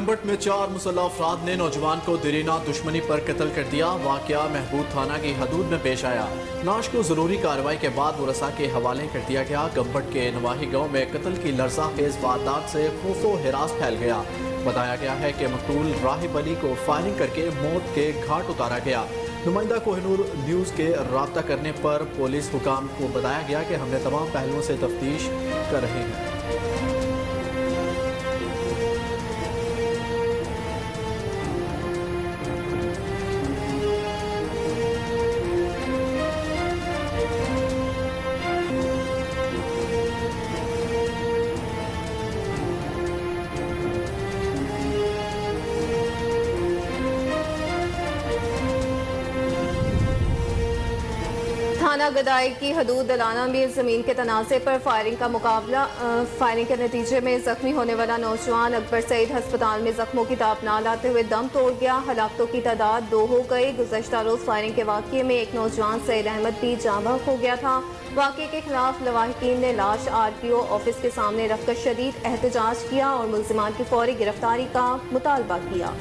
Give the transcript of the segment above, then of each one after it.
गंबट में 4 मुसल्लह अफराद ने नौजवान को देरीना दुश्मनी पर कत्ल कर दिया। वाक़या महबूब थाना की हदूद में पेश आया। नाश को जरूरी कार्रवाई के बाद मुरसा के हवाले कर दिया गया। गंबट के नवाही गांव में कत्ल की लरज़ा खेज वारदात से खौफो हिरास फैल गया। बताया गया है कि मकतूल राहिब अली को फायरिंग करके मौत के घाट उतारा गया। नुमाइंदा कोहिनूर न्यूज़ के राब्ता करने पर पुलिस हुकाम को बताया गया कि हमने तमाम पहलुओं से तफ्तीश कर रहे हैं। थाना गदाई की हदूद दलाना में जमीन के तनाज़े पर फायरिंग का मुकाबला। फायरिंग के नतीजे में जख्मी होने वाला नौजवान अकबर सईद अस्पताल में जख्मों की ताप ना लाते हुए दम तोड़ गया। हलाकतों की तादाद 2 हो गई। गुज़श्ता रोज फायरिंग के वाक़ये में एक नौजवान सईद अहमद भी जाँ बहक हो गया था। वाक़ये के खिलाफ लवाहिकीन ने लाश RPO ऑफिस के सामने रखकर शदीद एहतजाज किया और मुल्ज़िमान की फौरी गिरफ्तारी का मुतालबा किया।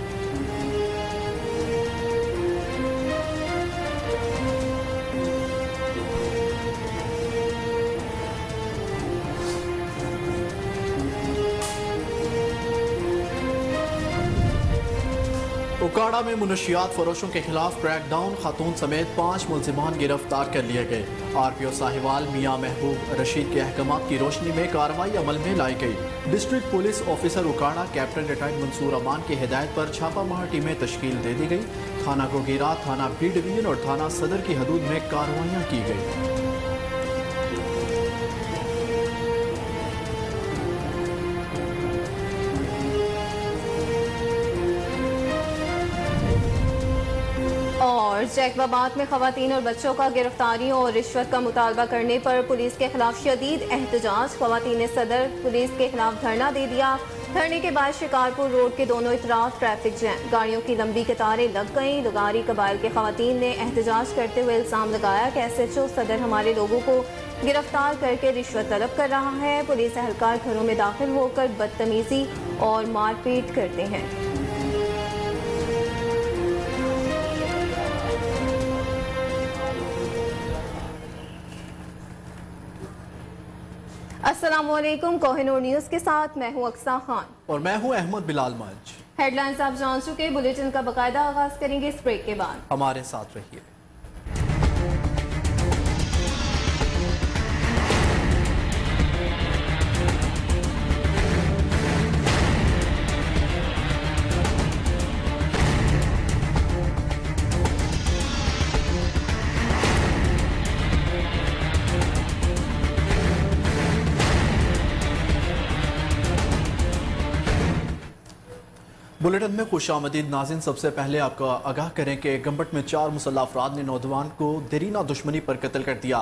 उकाड़ा में मुनशियात फरोशों के खिलाफ क्रैकडाउन। खातून समेत 5 मुल्जिमान गिरफ्तार कर लिए गए। RPO साहिवाल मियां महबूब रशीद के अहकामात की रोशनी में कार्रवाई अमल में लाई गई। District police officer Okara captain retired Mansoor Aman की हिदायत पर छापामार टीमें तश्कील दे दी गई। थाना गोगीरा, थाना B डिवीजन और थाना सदर की हदूद में कार्रवाइयाँ की गई। और जैकबाबाद में खवातीन और बच्चों का गिरफ्तारियों और रिश्वत का मुतालबा करने पर पुलिस के खिलाफ शदीद एहतजाज। खवातीन ने सदर पुलिस के खिलाफ धरना दे दिया। धरने के बाद शिकारपुर रोड के दोनों इतराफ ट्रैफिक जैम, गाड़ियों की लंबी कतारें लग गईं। लगारी कबाइल के खवातीन ने एहतजाज करते हुए इल्जाम लगाया कि SHO सदर हमारे लोगों को गिरफ्तार करके रिश्वत तलब कर रहा है। पुलिस एहलकार घरों में दाखिल होकर बदतमीजी और मारपीट करते हैं। अस्सलामुअलैकुम। कोहिनूर न्यूज़ के साथ मैं हूं अक्सा खान और मैं हूं अहमद बिलाल मंच। हेडलाइंस आप जान चुके। बुलेटिन का बाकायदा आगाज करेंगे इस ब्रेक के बाद। हमारे साथ रहिए। बुलेटिन में खुशामदीद नाज़रीन। सबसे पहले आपको आगाह करें कि गंबट में 4 मुसल्लह अफराद ने नौजवान को देरीना दुश्मनी पर कत्ल कर दिया।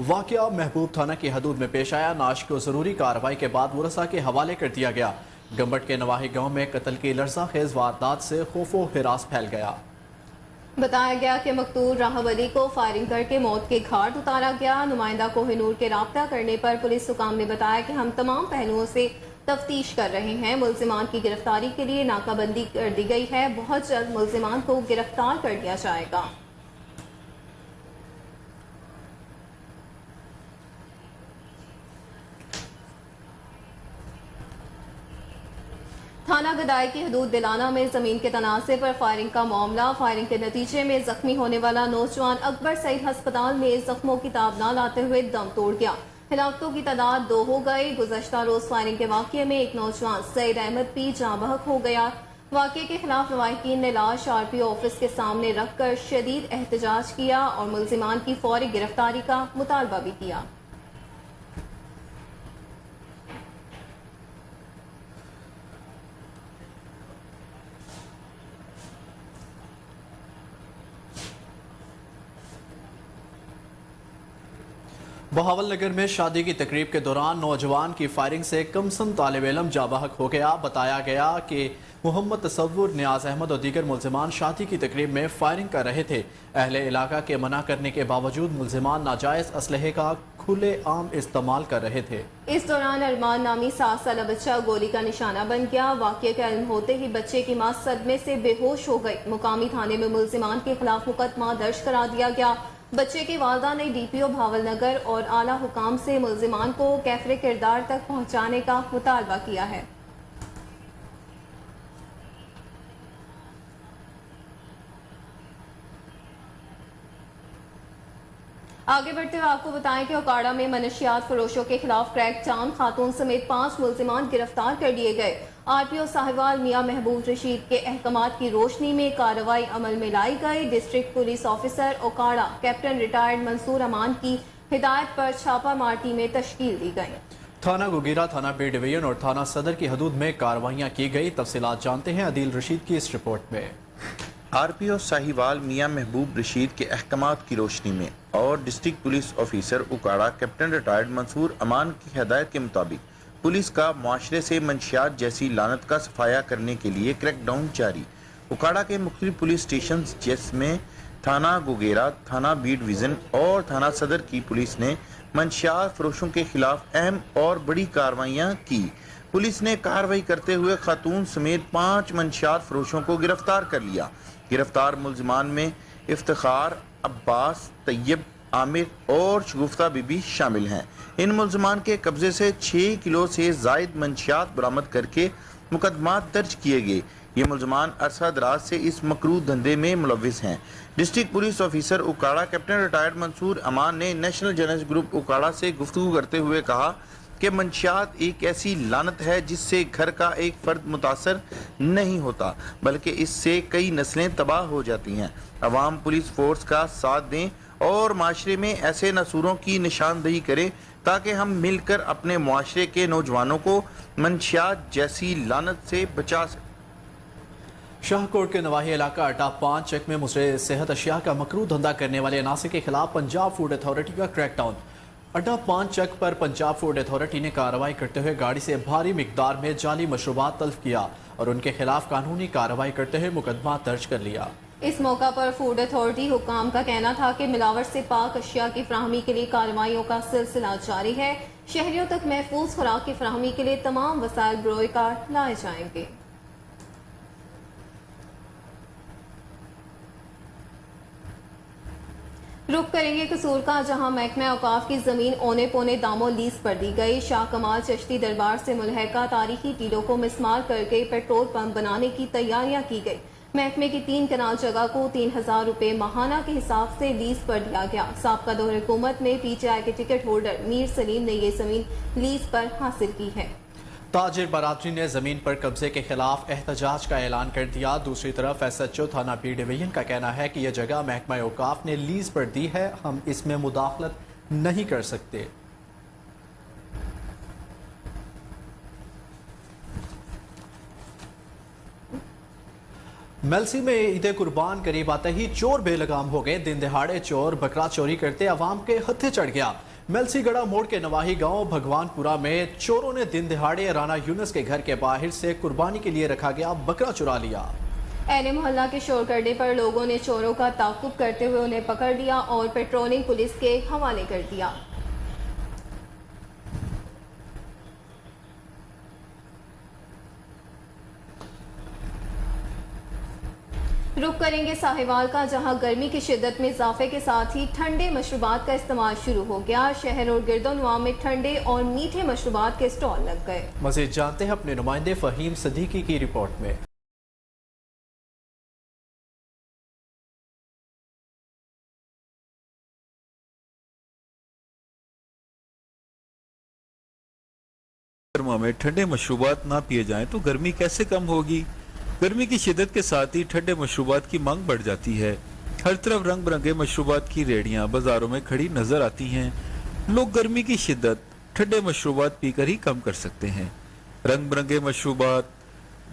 वाक़या महबूब थाना की हदूद में पेश आया। नाश को जरूरी कार्रवाई के बाद मुरसा के हवाले कर दिया गया। गंबट के नवाही गांव में कत्ल की लरज़ा खेज वारदात से खौफो हिरास फैल गया। बताया गया कि मकतूल राहिब अली को फायरिंग करके मौत के घाट उतारा गया। नुमाइंदा कोहिनूर के राब्ता करने पर पुलिस हुकाम ने बताया कि हम तमाम पहलुओं से तफ्तीश कर रहे हैं। मुल्जिमान की गिरफ्तारी के लिए नाकाबंदी कर दी गई है। बहुत जल्द मुल्जिमान को गिरफ्तार कर लिया जाएगा। थाना गदाई की हदूद दिलाना में जमीन के तनाज़े पर फायरिंग का मामला। फायरिंग के नतीजे में जख्मी होने वाला नौजवान अकबर सईद अस्पताल में जख्मों की ताब ना लाते हुए दम तोड़ गया। हिलाकतों की तादाद 2 हो गई। गुज़श्ता रोज फायरिंग के वाक़ये में एक नौजवान सईद अहमद भी जाँ बहक हो गया। वाक़ये के खिलाफ लवाहिकीन ने लाश RPO ऑफिस के सामने रखकर शदीद एहतजाज किया और मुल्जिमान की फौरी गिरफ्तारी का मुतालबा भी किया। बहावल नगर में शादी की तकरीब के दौरान नौजवान की फायरिंग से कमसन तालिब इल्म जाबहक हो गया। बताया गया कि मोहम्मद तसव्वुर, नियाज अहमद और दीगर मुल्जिमान शादी की तकरीब में फायरिंग कर रहे थे। अहले इलाका के मना करने के बावजूद मुल्जिमान नाजायज असलहे का खुले आम इस्तेमाल कर रहे थे। इस दौरान अरमान नामी 7 साल बच्चा गोली का निशाना बन गया। वाक़ये का इल्म होते ही बच्चे की मां सदमे से बेहोश हो गई। मुकामी थाने में मुल्जिमान के खिलाफ मुकदमा दर्ज करा दिया गया। बच्चे की वालदा ने DPO भावल नगर और आला हुकाम से मुल्जिमान को कैफरे किरदार तक पहुँचाने का मुतालबा किया है। आगे बढ़ते हुए आपको बताएं कि ओकाड़ा में मनशियात फरोशों के खिलाफ क्रैक डाउन, खातून समेत 5 मुल्जिमान गिरफ्तार कर लिए गए। RPO साहिवाल मियां महबूब रशीद के अहकामात की रोशनी में कार्रवाई अमल में लाई गई। District police officer Okara captain retired Mansoor Aman की हिदायत पर छापा मार टीमें तश्कील दी गई। थाना गुगीरा, थाना बी डिवीजन और थाना सदर की हदूद में कार्रवाइयाँ की गई। तफसीलात जानते हैं अदील रशीद की इस रिपोर्ट में। RPO साहिवाल मियां महबूब रशीद के अहकामात की रोशनी में और district police officer Okara captain retired Mansoor Aman की हदायत के मुताबिक पुलिस का मुआशरे से मंशियात जैसी लानत का सफाया करने के लिए क्रैकडाउन जारी। उकाड़ा के मुख्तलिफ पुलिस स्टेशन जिसमें थाना गुगेरा, थाना बी डिवीजन और थाना सदर की पुलिस ने मंशियात फरोशों के खिलाफ अहम और बड़ी कार्रवाइयाँ की। पुलिस ने कार्रवाई करते हुए खातून समेत 5 मंशियात फरोशों को गिरफ्तार कर लिया। गिरफ्तार मुल्जिमान में इफ्तिखार, अब्बास, तैयब, आमिर और शगुफ्ता बीबी शामिल हैं। इन मुल्जिमान के कब्जे से 6 किलो से जायद मंशियात बरामद करके मुकदमात दर्ज किए गए। ये मुल्जिमान अरसा दराज से इस मकरूह धंधे में मुलविस हैं। District police officer Okara captain retired Mansoor Aman ने नेशनल जर्नलिस्ट ग्रुप उकाड़ा से गुफ्तगू करते हुए कहा कि मंशियात एक ऐसी लानत है जिससे घर का एक फर्द मुतासर नहीं होता, बल्कि इससे कई नस्लें तबाह हो जाती हैं। अवाम पुलिस फोर्स का साथ दें और माशरे में ऐसे नसूरों की निशानदही करें ताकि हम मिलकर अपने मुआशरे के नौजवानों को मंशियात जैसी लानत से बचा सकें। शाहकोट के नवाही इलाका अड्डा 5 चेक में मुसरे सेहत अशिया का मकरूह धंधा करने वाले अनासिर के खिलाफ पंजाब फूड अथॉरिटी का क्रैकडाउन। अड्डा 5 चेक पर पंजाब फूड अथॉरिटी ने कार्रवाई करते हुए गाड़ी से भारी मिकदार में जाली मशरूबात तल्फ किया और उनके खिलाफ कानूनी कार्रवाई करते हुए मुकदमा दर्ज कर लिया। इस मौका पर फूड अथॉरिटी हुकाम का कहना था कि मिलावट से पाक अशिया की फराहमी के लिए कार्रवाइयों का सिलसिला जारी है। शहरियों तक महफूज खुराक की फराहमी के लिए तमाम वसाइल बरोए कार लाए जाएंगे। रुख करेंगे कसूर का, जहां महकमा औकाफ की जमीन औने पौने दामों लीज पर दी गई। शाह कमाल चिश्ती दरबार से मुल्हका तारीखी टीलों को मिसमार करके पेट्रोल पंप बनाने की तैयारियां की गई। महकमे की 3 कनाल जगह को 3000 रुपए माहाना के हिसाब से लीज पर दिया गया। साबका दौर हुकूमत में PTI के टिकट होल्डर मीर सलीम ने ये जमीन लीज पर हासिल की है। ताजिर बरादरी ने जमीन पर कब्जे के खिलाफ एहतजाज का ऐलान कर दिया। दूसरी तरफ SHO थाना बी डिवीजन का कहना है कि यह जगह महकमा औकाफ ने लीज पर दी है, हम इसमें मुदाखलत नहीं कर सकते। मेलसी में ईद कुर्बान करीब आते ही चोर बेलगाम हो गए। दिन दहाड़े चोर बकरा चोरी करते अवाम के हत्थे चढ़ गया। मेलसी गड़ा मोड़ के नवाही गांव भगवानपुरा में चोरों ने दिन दहाड़े राना यूनुस के घर के बाहर से कुर्बानी के लिए रखा गया बकरा चुरा लिया। अहले मोहल्ला के शोर करने पर लोगों ने चोरों का ताकुब करते हुए उन्हें पकड़ लिया और पेट्रोलिंग पुलिस के हवाले कर दिया। रुख करेंगे साहिवाल का, जहां गर्मी की शिद्दत में इजाफे के साथ ही ठंडे मशरूबात का इस्तेमाल शुरू हो गया। शहर और गिरदोनवा में ठंडे और मीठे मशरूबात के स्टॉल लग गए। मज़ीद जानते हैं अपने नुमाइंदे फहीम सदीकी की रिपोर्ट में। में ठंडे मशरूबात ना पिए जाएं तो गर्मी कैसे कम होगी। गर्मी की शिद्दत के साथ ही ठंडे मशरूबात की मांग बढ़ जाती है। हर तरफ रंग बिरंगे मशरूबात की रेहड़ियां बाजारों में खड़ी नजर आती हैं। लोग गर्मी की शिद्दत ठंडे मशरूबात पीकर ही कम कर सकते हैं। रंग बिरंगे मशरूबात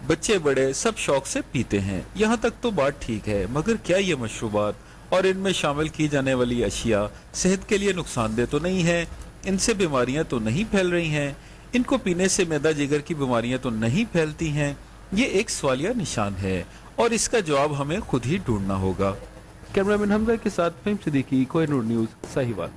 बच्चे बड़े सब शौक से पीते हैं। यहाँ तक तो बात ठीक है, मगर क्या ये मशरूबात اور ان میں شامل کی جانے والی اشیاء صحت کے لیے نقصان دہ تو نہیں ہیں، ان سے بیماریاں تو نہیں پھیل رہی ہیں، ان کو پینے سے معدہ جگر کی بیماریاں تو نہیں پھیلتی ہیں؟ یہ ایک سوالیہ نشان ہے اور اس کا جواب ہمیں خود ہی ڈھونڈنا ہوگا۔ کیمرامین حمزہ کے ساتھ فہم صدیقی، کوہ نور نیوز، ساہیوال۔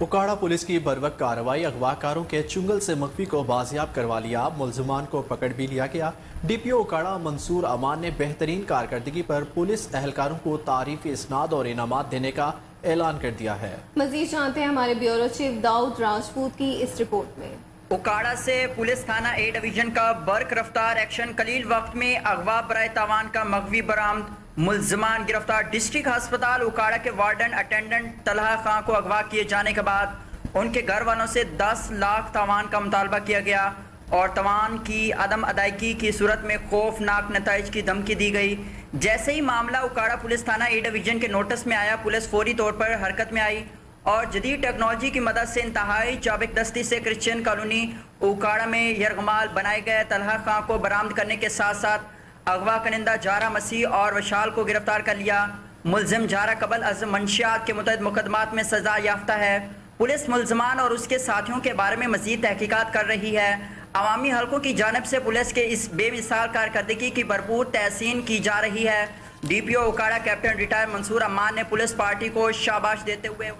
اکاڑا پولیس کی بروقت کارروائی، اغوا کاروں کے چنگل سے مخفی کو بازیاب کروا لیا، ملزمان کو پکڑ بھی لیا گیا۔ ڈی پی او اکاڑا منصور امان نے بہترین کارکردگی پر پولیس اہلکاروں کو تعریفی اسناد اور انعامات دینے کا اعلان کر دیا ہے۔ مزید جانتے ہیں ہمارے بیورو چیف داؤد راجپوت کی اس رپورٹ میں۔ اکاڑا سے پولیس تھانہ اے ڈویژن کا برق رفتار ایکشن، قلیل وقت میں اغوا برائے تاوان کا مغوی برآمد، ملزمان گرفتار۔ ڈسٹرکٹ ہسپتال اکاڑا کے وارڈن اٹینڈنٹ طلحہ خان کو اغوا کیے جانے کے بعد ان کے گھر والوں سے 10 لاکھ تاوان کا مطالبہ کیا گیا اور تاوان کی عدم ادائیگی کی صورت میں خوفناک نتائج کی دھمکی دی گئی۔ جیسے ہی معاملہ اکاڑا پولیس تھانہ اے ڈویژن کے نوٹس میں آیا، پولیس فوری طور پر حرکت میں آئی اور جدید ٹیکنالوجی کی مدد سے انتہائی چابک دستی سے کرسچین کالونی اکاڑا میں یرغمال بنائے گئے طلحہ خان کو برآمد کرنے کے ساتھ ساتھ اغوا کنندہ جارہ مسیح اور وشال کو گرفتار کر لیا۔ ملزم جارہ قبل از منشیات کے متعدد مقدمات میں سزا یافتہ ہے۔ پولیس ملزمان اور اس کے ساتھیوں کے بارے میں مزید تحقیقات کر رہی ہے۔ عوامی حلقوں کی جانب سے پولیس کے اس بے مثال کارکردگی کی بھرپور تحسین کی جا رہی ہے۔ ڈی پی او اکاڑا کیپٹن ریٹائر منصور امان نے پولیس پارٹی کو شاباش دیتے ہوئے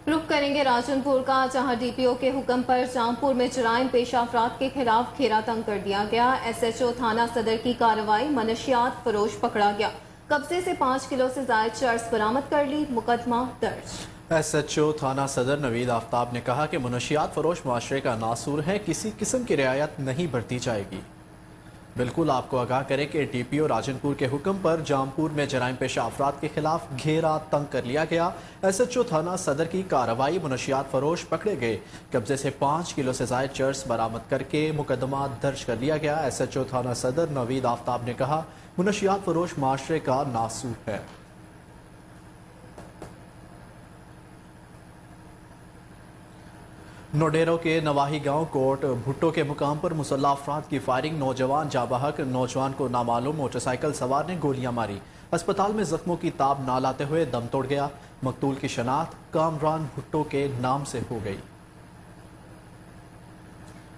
رخ کریں گے راجن پور کا، جہاں ڈی پی او کے حکم پر جامپور میں جرائم پیشہ افراد کے خلاف گھیرا تنگ کر دیا گیا۔ ایس ایچ او تھانہ صدر کی کارروائی، منشیات فروش پکڑا گیا، قبضے سے 5 کلو سے زائد چرس برآمد کر لی، مقدمہ درج۔ ایس ایچ او تھانہ صدر نوید آفتاب نے کہا کہ منشیات فروش معاشرے کا ناسور ہے، کسی قسم کی رعایت نہیں برتی جائے گی۔ بالکل آپ کو آگاہ کریں کہ ٹی پی او راجن پور کے حکم پر جامپور میں جرائم پیشہ افراد کے خلاف گھیرا تنگ کر لیا گیا۔ ایس ایچ او تھانہ صدر کی کارروائی، منشیات فروش پکڑے گئے، قبضے سے 5 کلو سے زائد چرس برآمد کر کے مقدمہ درج کر لیا گیا۔ ایس ایچ او تھانہ صدر نوید آفتاب نے کہا منشیات فروش معاشرے کا ناسور ہے۔ نوڈیرو کے نواحی گاؤں کوٹ بھٹو کے مقام پر مسلح افراد کی فائرنگ، نوجوان جاں بحق، نوجوان کو نامعلوم موٹر سائیکل سوار نے گولیاں ماری، اسپتال میں زخموں کی تاب نہ لاتے ہوئے دم توڑ گیا۔ مقتول کی شناخت کامران بھٹو کے نام سے ہو گئی۔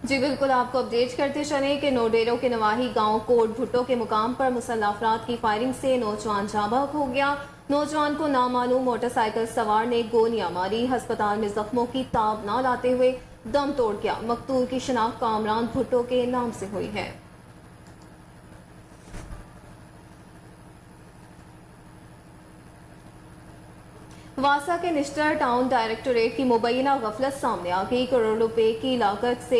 جی بالکل، آپ کو اپڈیٹ کرتے چلیں کہ نوڈیرو کے نواحی گاؤں کوٹ بھٹو کے مقام پر مسلح افراد کی فائرنگ سے نوجوان جاں بحق ہو گیا۔ نوجوان کو نامعلوم موٹر سائیکل سوار نے گولیاں ماری، ہسپتال میں زخموں کی تاب نہ لاتے ہوئے دم توڑ گیا۔ مقتول کی شناخت کامران بھٹو کے نام سے ہوئی ہے۔ واسا کے نشتر ٹاؤن ڈائریکٹوریٹ کی مبینہ غفلت سامنے آ گئی۔ کروڑ روپے کی لاگت سے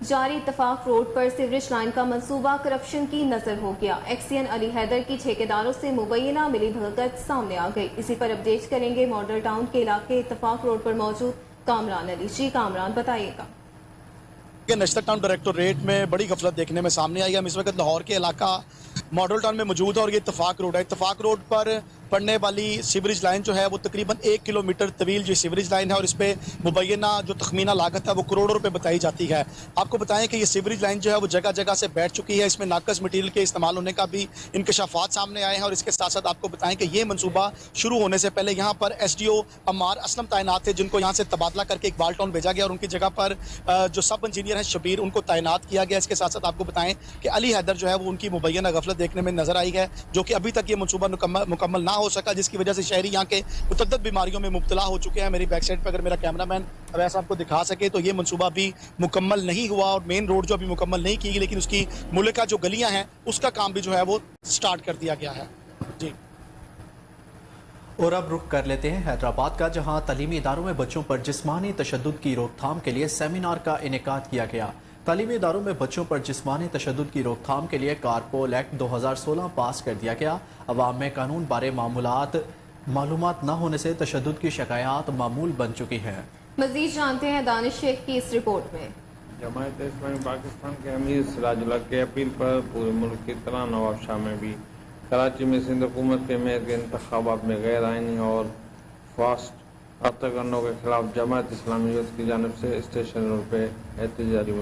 جاری اتفاق روڈ پر سیوریج لائن کا منصوبہ کرپشن کی نظر ہو گیا۔ ایکسین علی حیدر کی ٹھیکیداروں سے مبینہ ملی بھگت سامنے آ گئی۔ اسی پر اپڈیٹ کریں گے ماڈل ٹاؤن کے علاقے اتفاق روڈ پر موجود کامران علی۔ جی کامران، بتائیے گا۔ نشتر ٹاؤن ڈائریکٹوریٹ میں بڑی غفلت دیکھنے میں سامنے آئی ہے۔ ہم اس وقت لاہور کے علاقہ ماڈل ٹاؤن میں موجود ہے اور یہ اتفاق روڈ ہے۔ اتفاق روڈ پر پڑنے والی سیوریج لائن جو ہے وہ تقریباً 1 کلومیٹر طویل جو سیوریج لائن ہے اور اس پہ مبینہ جو تخمینہ لاگت ہے وہ کروڑوں روپے بتائی جاتی ہے۔ آپ کو بتائیں کہ یہ سیوریج لائن جو ہے وہ جگہ جگہ سے بیٹھ چکی ہے، اس میں ناقص مٹیریل کے استعمال ہونے کا بھی انکشافات سامنے آئے ہیں اور اس کے ساتھ ساتھ آپ کو بتائیں کہ یہ منصوبہ شروع ہونے سے پہلے یہاں پر S D O Ammar Aslam تعینات تھے، جن کو یہاں سے تبادلہ کر کے اقبال ٹاؤن بھیجا گیا اور ان کی جگہ پر جو سب انجینئر ہیں شبیر، ان کو تعینات کیا گیا۔ اس کے ساتھ ساتھ آپ کو بتائیں کہ علی حیدر جو ہے وہ ان کی مبینہ غفلت دیکھنے میں نظر آئی ہے، جو کہ ابھی تک یہ منصوبہ مکمل نہ ہو سکا، جس کی وجہ سے شہری یہاں کے متعدد بیماریوں میں مبتلا ہو چکے ہیں۔ میری بیک سائڈ پہ اگر میرا کیمرہ مین اویس آپ کو دکھا سکے تو یہ منصوبہ ابھی مکمل نہیں ہوا اور مین روڈ جو ابھی مکمل نہیں کی گئی، لیکن اس کی ملکہ جو گلیاں ہیں اس کا کام بھی جو ہے وہ سٹارٹ کر دیا گیا ہے۔ جی اور اب رخ کر لیتے ہیں حیدرآباد کا، جہاں تعلیمی اداروں میں بچوں پر جسمانی تشدد کی روک تھام کے لیے سیمینار کا انعقاد کیا گیا۔ تعلیمی اداروں میں بچوں پر جسمانی تشدد کی روک تھام کے لیے کارپول ایکٹ 2016 پاس کر دیا گیا۔ عوام میں قانون بارے معلومات نہ ہونے سے تشدد کی شکایات معمول بن چکی ہیں۔ مزید جانتے ہیں دانش شیخ کی اس رپورٹ میں۔ جماعت اسلامی پاکستان کے امیر سراج اللہ کے اپیل پر پورے ملک کی طرح نواب شاہ میں بھی کراچی میں سندھ حکومت کے میئر کے انتخابات میں غیر آئینی اور فاسٹ رابطہ کرنوں کے خلاف جماعت اسلامی یوتھ کی جانب سے اسٹیشن روڈ پہ احتجاجی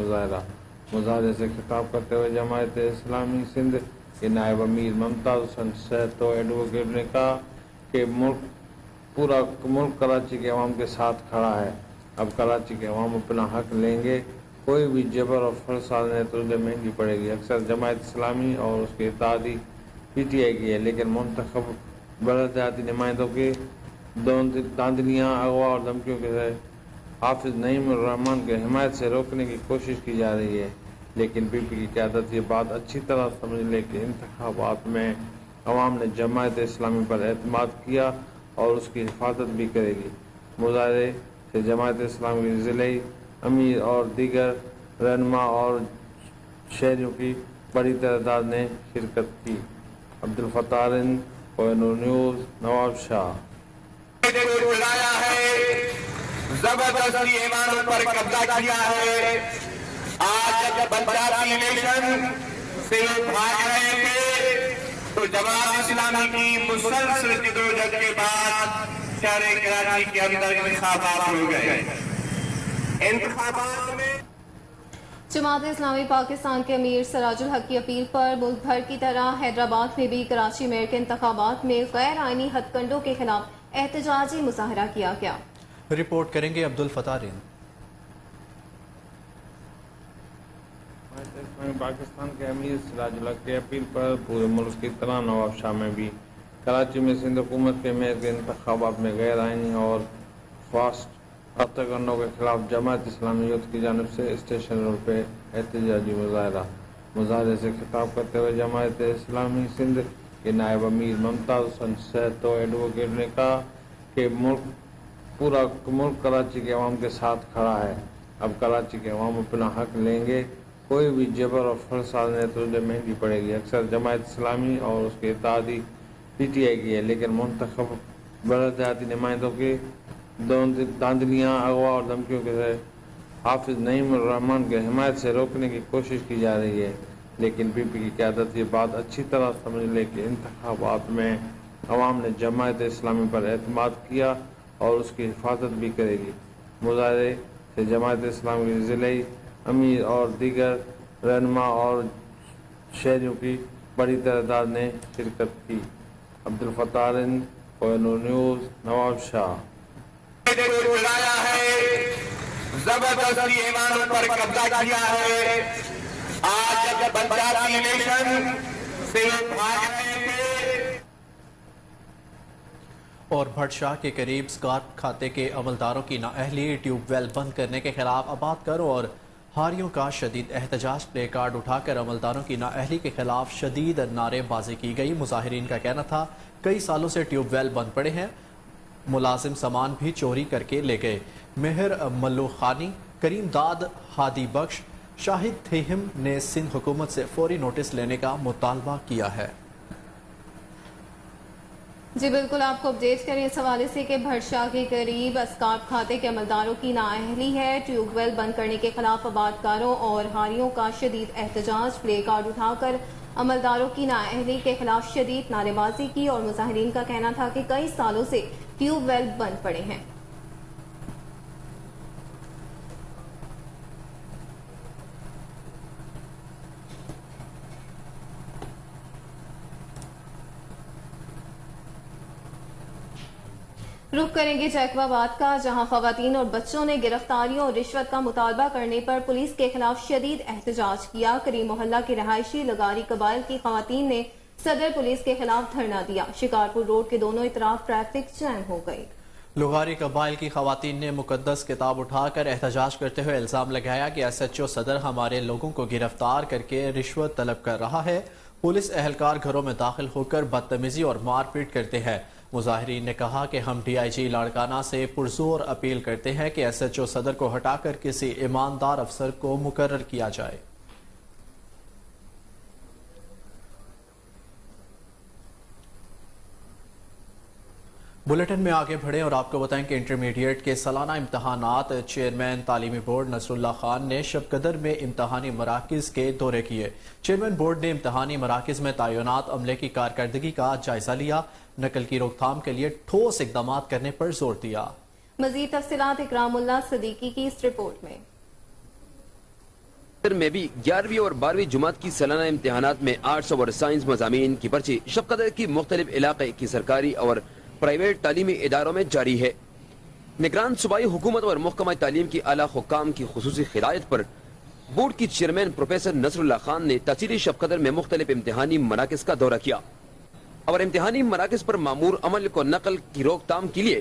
مظاہرے سے خطاب کرتے ہوئے جماعت اسلامی سندھ के नायब अमीर मुमताज़ हुसैन सेहत और एडवोकेट ने कहा कि पूरा मुल्क कराची के अवाम के साथ खड़ा है। अब कराची के अवाम अपना हक लेंगे, कोई भी जबर और फसाद ने तो महंगी पड़ेगी। अक्सर जमात इस्लामी और उसके इत्तेहादी PTI की है, लेकिन मुंतखब बलदियाती नुमाइंदों के धांधलियाँ, अगवा और धमकियों के हाफिज नईम रहमान के हिमायत से रोकने की कोशिश की जा रही है। लेकिन PP की क़यादत ये बात अच्छी तरह समझ ले कि इंतखाबात में अवाम ने जमात इस्लामी पर एतमाद किया और उसकी हिफाजत भी करेगी। मुजाहरे से जमात इस्लामी के ज़िले अमीर और दीगर रहनुमा और शहरियों की बड़ी तादाद ने शिरकत की। अब्दुल फतारिन, कोहिनूर न्यूज़, नवाब शाह। जबरदस्ती ईमानों पर कब्जा किया है। आज जब पंजाबी नेशन से भाग रहे थे तो जमात इस्लामी की मुसलसल जद्दोजहद के बाद शहर कराची के अंदर इंतखाबात हो गए। इंतखाबात में जमात इस्लामी पाकिस्तान के अमीर सराजुल हक की अपील पर मुल्क भर की तरह हैदराबाद में भी कराची मेयर के इंतखाबात में गैर आईनी हथकंडों के खिलाफ एहतजाजी मुजाहरा किया गया। रिपोर्ट करेंगे अब्दुल फतारिन। पाकिस्तान के अमीर सराजुल हक की अपील पर पूरे मुल्क की तरह नवाबशाह में भी कराची में सिंध हुकूमत के मेयर के इंतखाबात में गैर आईनी और फास्ट हत्याकांडों के खिलाफ जमात इस्लामी यूथ की जानिब से स्टेशन रोड पे एहतजाजी मुजाहरे से खिताब करते हुए जमात इस्लामी सिंध के नायब अमीर मुमताज़ हुसैन सेहत और एडवोकेट ने कहा कि पूरा मुल्क कराची के अवाम के साथ खड़ा है। अब कराची के अवाम अपना हक लेंगे, कोई भी जबर और फसाद ने तो महंगी पड़ेगी। अक्सर जमात इस्लामी और उसके इत्तेहादी PTI की है, लेकिन मुंतखब बलदियाती नुमाइंदों के धांधलियाँ, अगवा और धमकियों के हाफिज नईम रहमान के हिमायत से रोकने की कोशिश की जा रही है। लेकिन PP की क़यादत ये बात अच्छी तरह समझ ले कि इंतखाबात में अवाम ने जमात इस्लामी पर एतमाद किया और उसकी हिफाजत भी करेगी। मुजाहरे से जमात इस्लामी के ज़िले अमीर और दीगर रहनुमा और शहरियों की बड़ी तादाद ने शिरकत की। अब्दुल फतारिन, कोहिनूर न्यूज़, नवाब शाह। जबरदस्ती ईमानों पर कब्जा किया है। आज जब पंजाबी नेशन से भाग रहे थे और भटशाह के करीब स्कार्प खाते के अमलदारों की नाअहली, ट्यूबवेल बंद करने के खिलाफ आबादकारों और हारियों का शदीद एहतजाज। प्ले कार्ड उठाकर अमलदारों की नाअहली के खिलाफ शदीद नारेबाजी की गई। मुजाहिरीन का कहना था कई सालों से ट्यूबवेल बंद पड़े हैं, मुलाजिम सामान भी चोरी करके ले गए। मेहर मल्लू खानी, करीम दाद, हादी बख्श, शाहिद थेहिम ने सिंध हुकूमत से फौरी नोटिस लेने का मुतालबा किया है। जी बिल्कुल, आपको अपडेट करें इस हवाले से कि भटशाह के करीब अस्काप खाते के अमलदारों की नाअहली है। ट्यूबवेल बंद करने के खिलाफ आबादकारों और हारियों का शदीद एहतजाज। प्ले कार्ड उठाकर अमलदारों की नाअहली के खिलाफ शदीद नारेबाजी की और मुजाहिरीन का कहना था कि कई सालों से ट्यूबवेल बंद पड़े हैं। रुख करेंगे जैकबाबाद का, जहां खवातीन और बच्चों ने गिरफ्तारियों और रिश्वत का मुतालबा करने पर पुलिस के खिलाफ शदीद एहतजाज किया। करीम मोहल्ला के रहायशी लगारी कबाइल की खवातीन ने सदर पुलिस के खिलाफ धरना दिया। शिकारपुर रोड के दोनों इतराफ ट्रैफिक जैम हो गई। लुगारी कबाइल की खवातीन ने मुकद्दस किताब उठाकर एहतजाज करते हुए इल्जाम लगाया कि SHO सदर हमारे लोगों को गिरफ्तार करके रिश्वत तलब कर रहा है। पुलिस एहलकार घरों में दाखिल होकर बदतमीजी और मारपीट करते हैं। मुजाहिरीन ने कहा कि हम DIG लाड़काना से पुरजोर अपील करते हैं कि SHO सदर को हटाकर किसी ईमानदार अफसर को मुकर्रर किया जाए। बुलेटिन में आगे बढ़े और आपको बताएं कि इंटरमीडिएट के सालाना इम्तहानात चेयरमैन तालीमी बोर्ड नसरुल्लाह खान ने शब कदर में इम्तहानी मराकिज के दौरे किए। चेयरमैन बोर्ड ने इम्तहानी मराकिज में तैनात अमले की कारकर्दगी का जायजा लिया। नकल की रोकथाम के लिए ठोस इकदाम करने पर जोर दिया। मजीद तफसीलात इकरामुल्लाह सदीकी की इस रिपोर्ट में। میں بھی 11ویں اور 12ویں جماعت کی سالانہ امتحانات میں آرٹس اور سائنس مضامین کی پرچی شب قدر کی مختلف علاقے کی سرکاری اور پرائیویٹ تعلیمی اداروں میں جاری ہے۔ نگران صوبائی حکومت اور محکمہ تعلیم کی اعلیٰ حکام کی خصوصی ہدایت پر بورڈ کی چیئرمین پروفیسر نصر اللہ خان نے تحصیلی شب قدر میں مختلف امتحانی مراکز کا دورہ کیا اور امتحانی مراکز پر معمور عمل کو نقل کی روک تھام کے لیے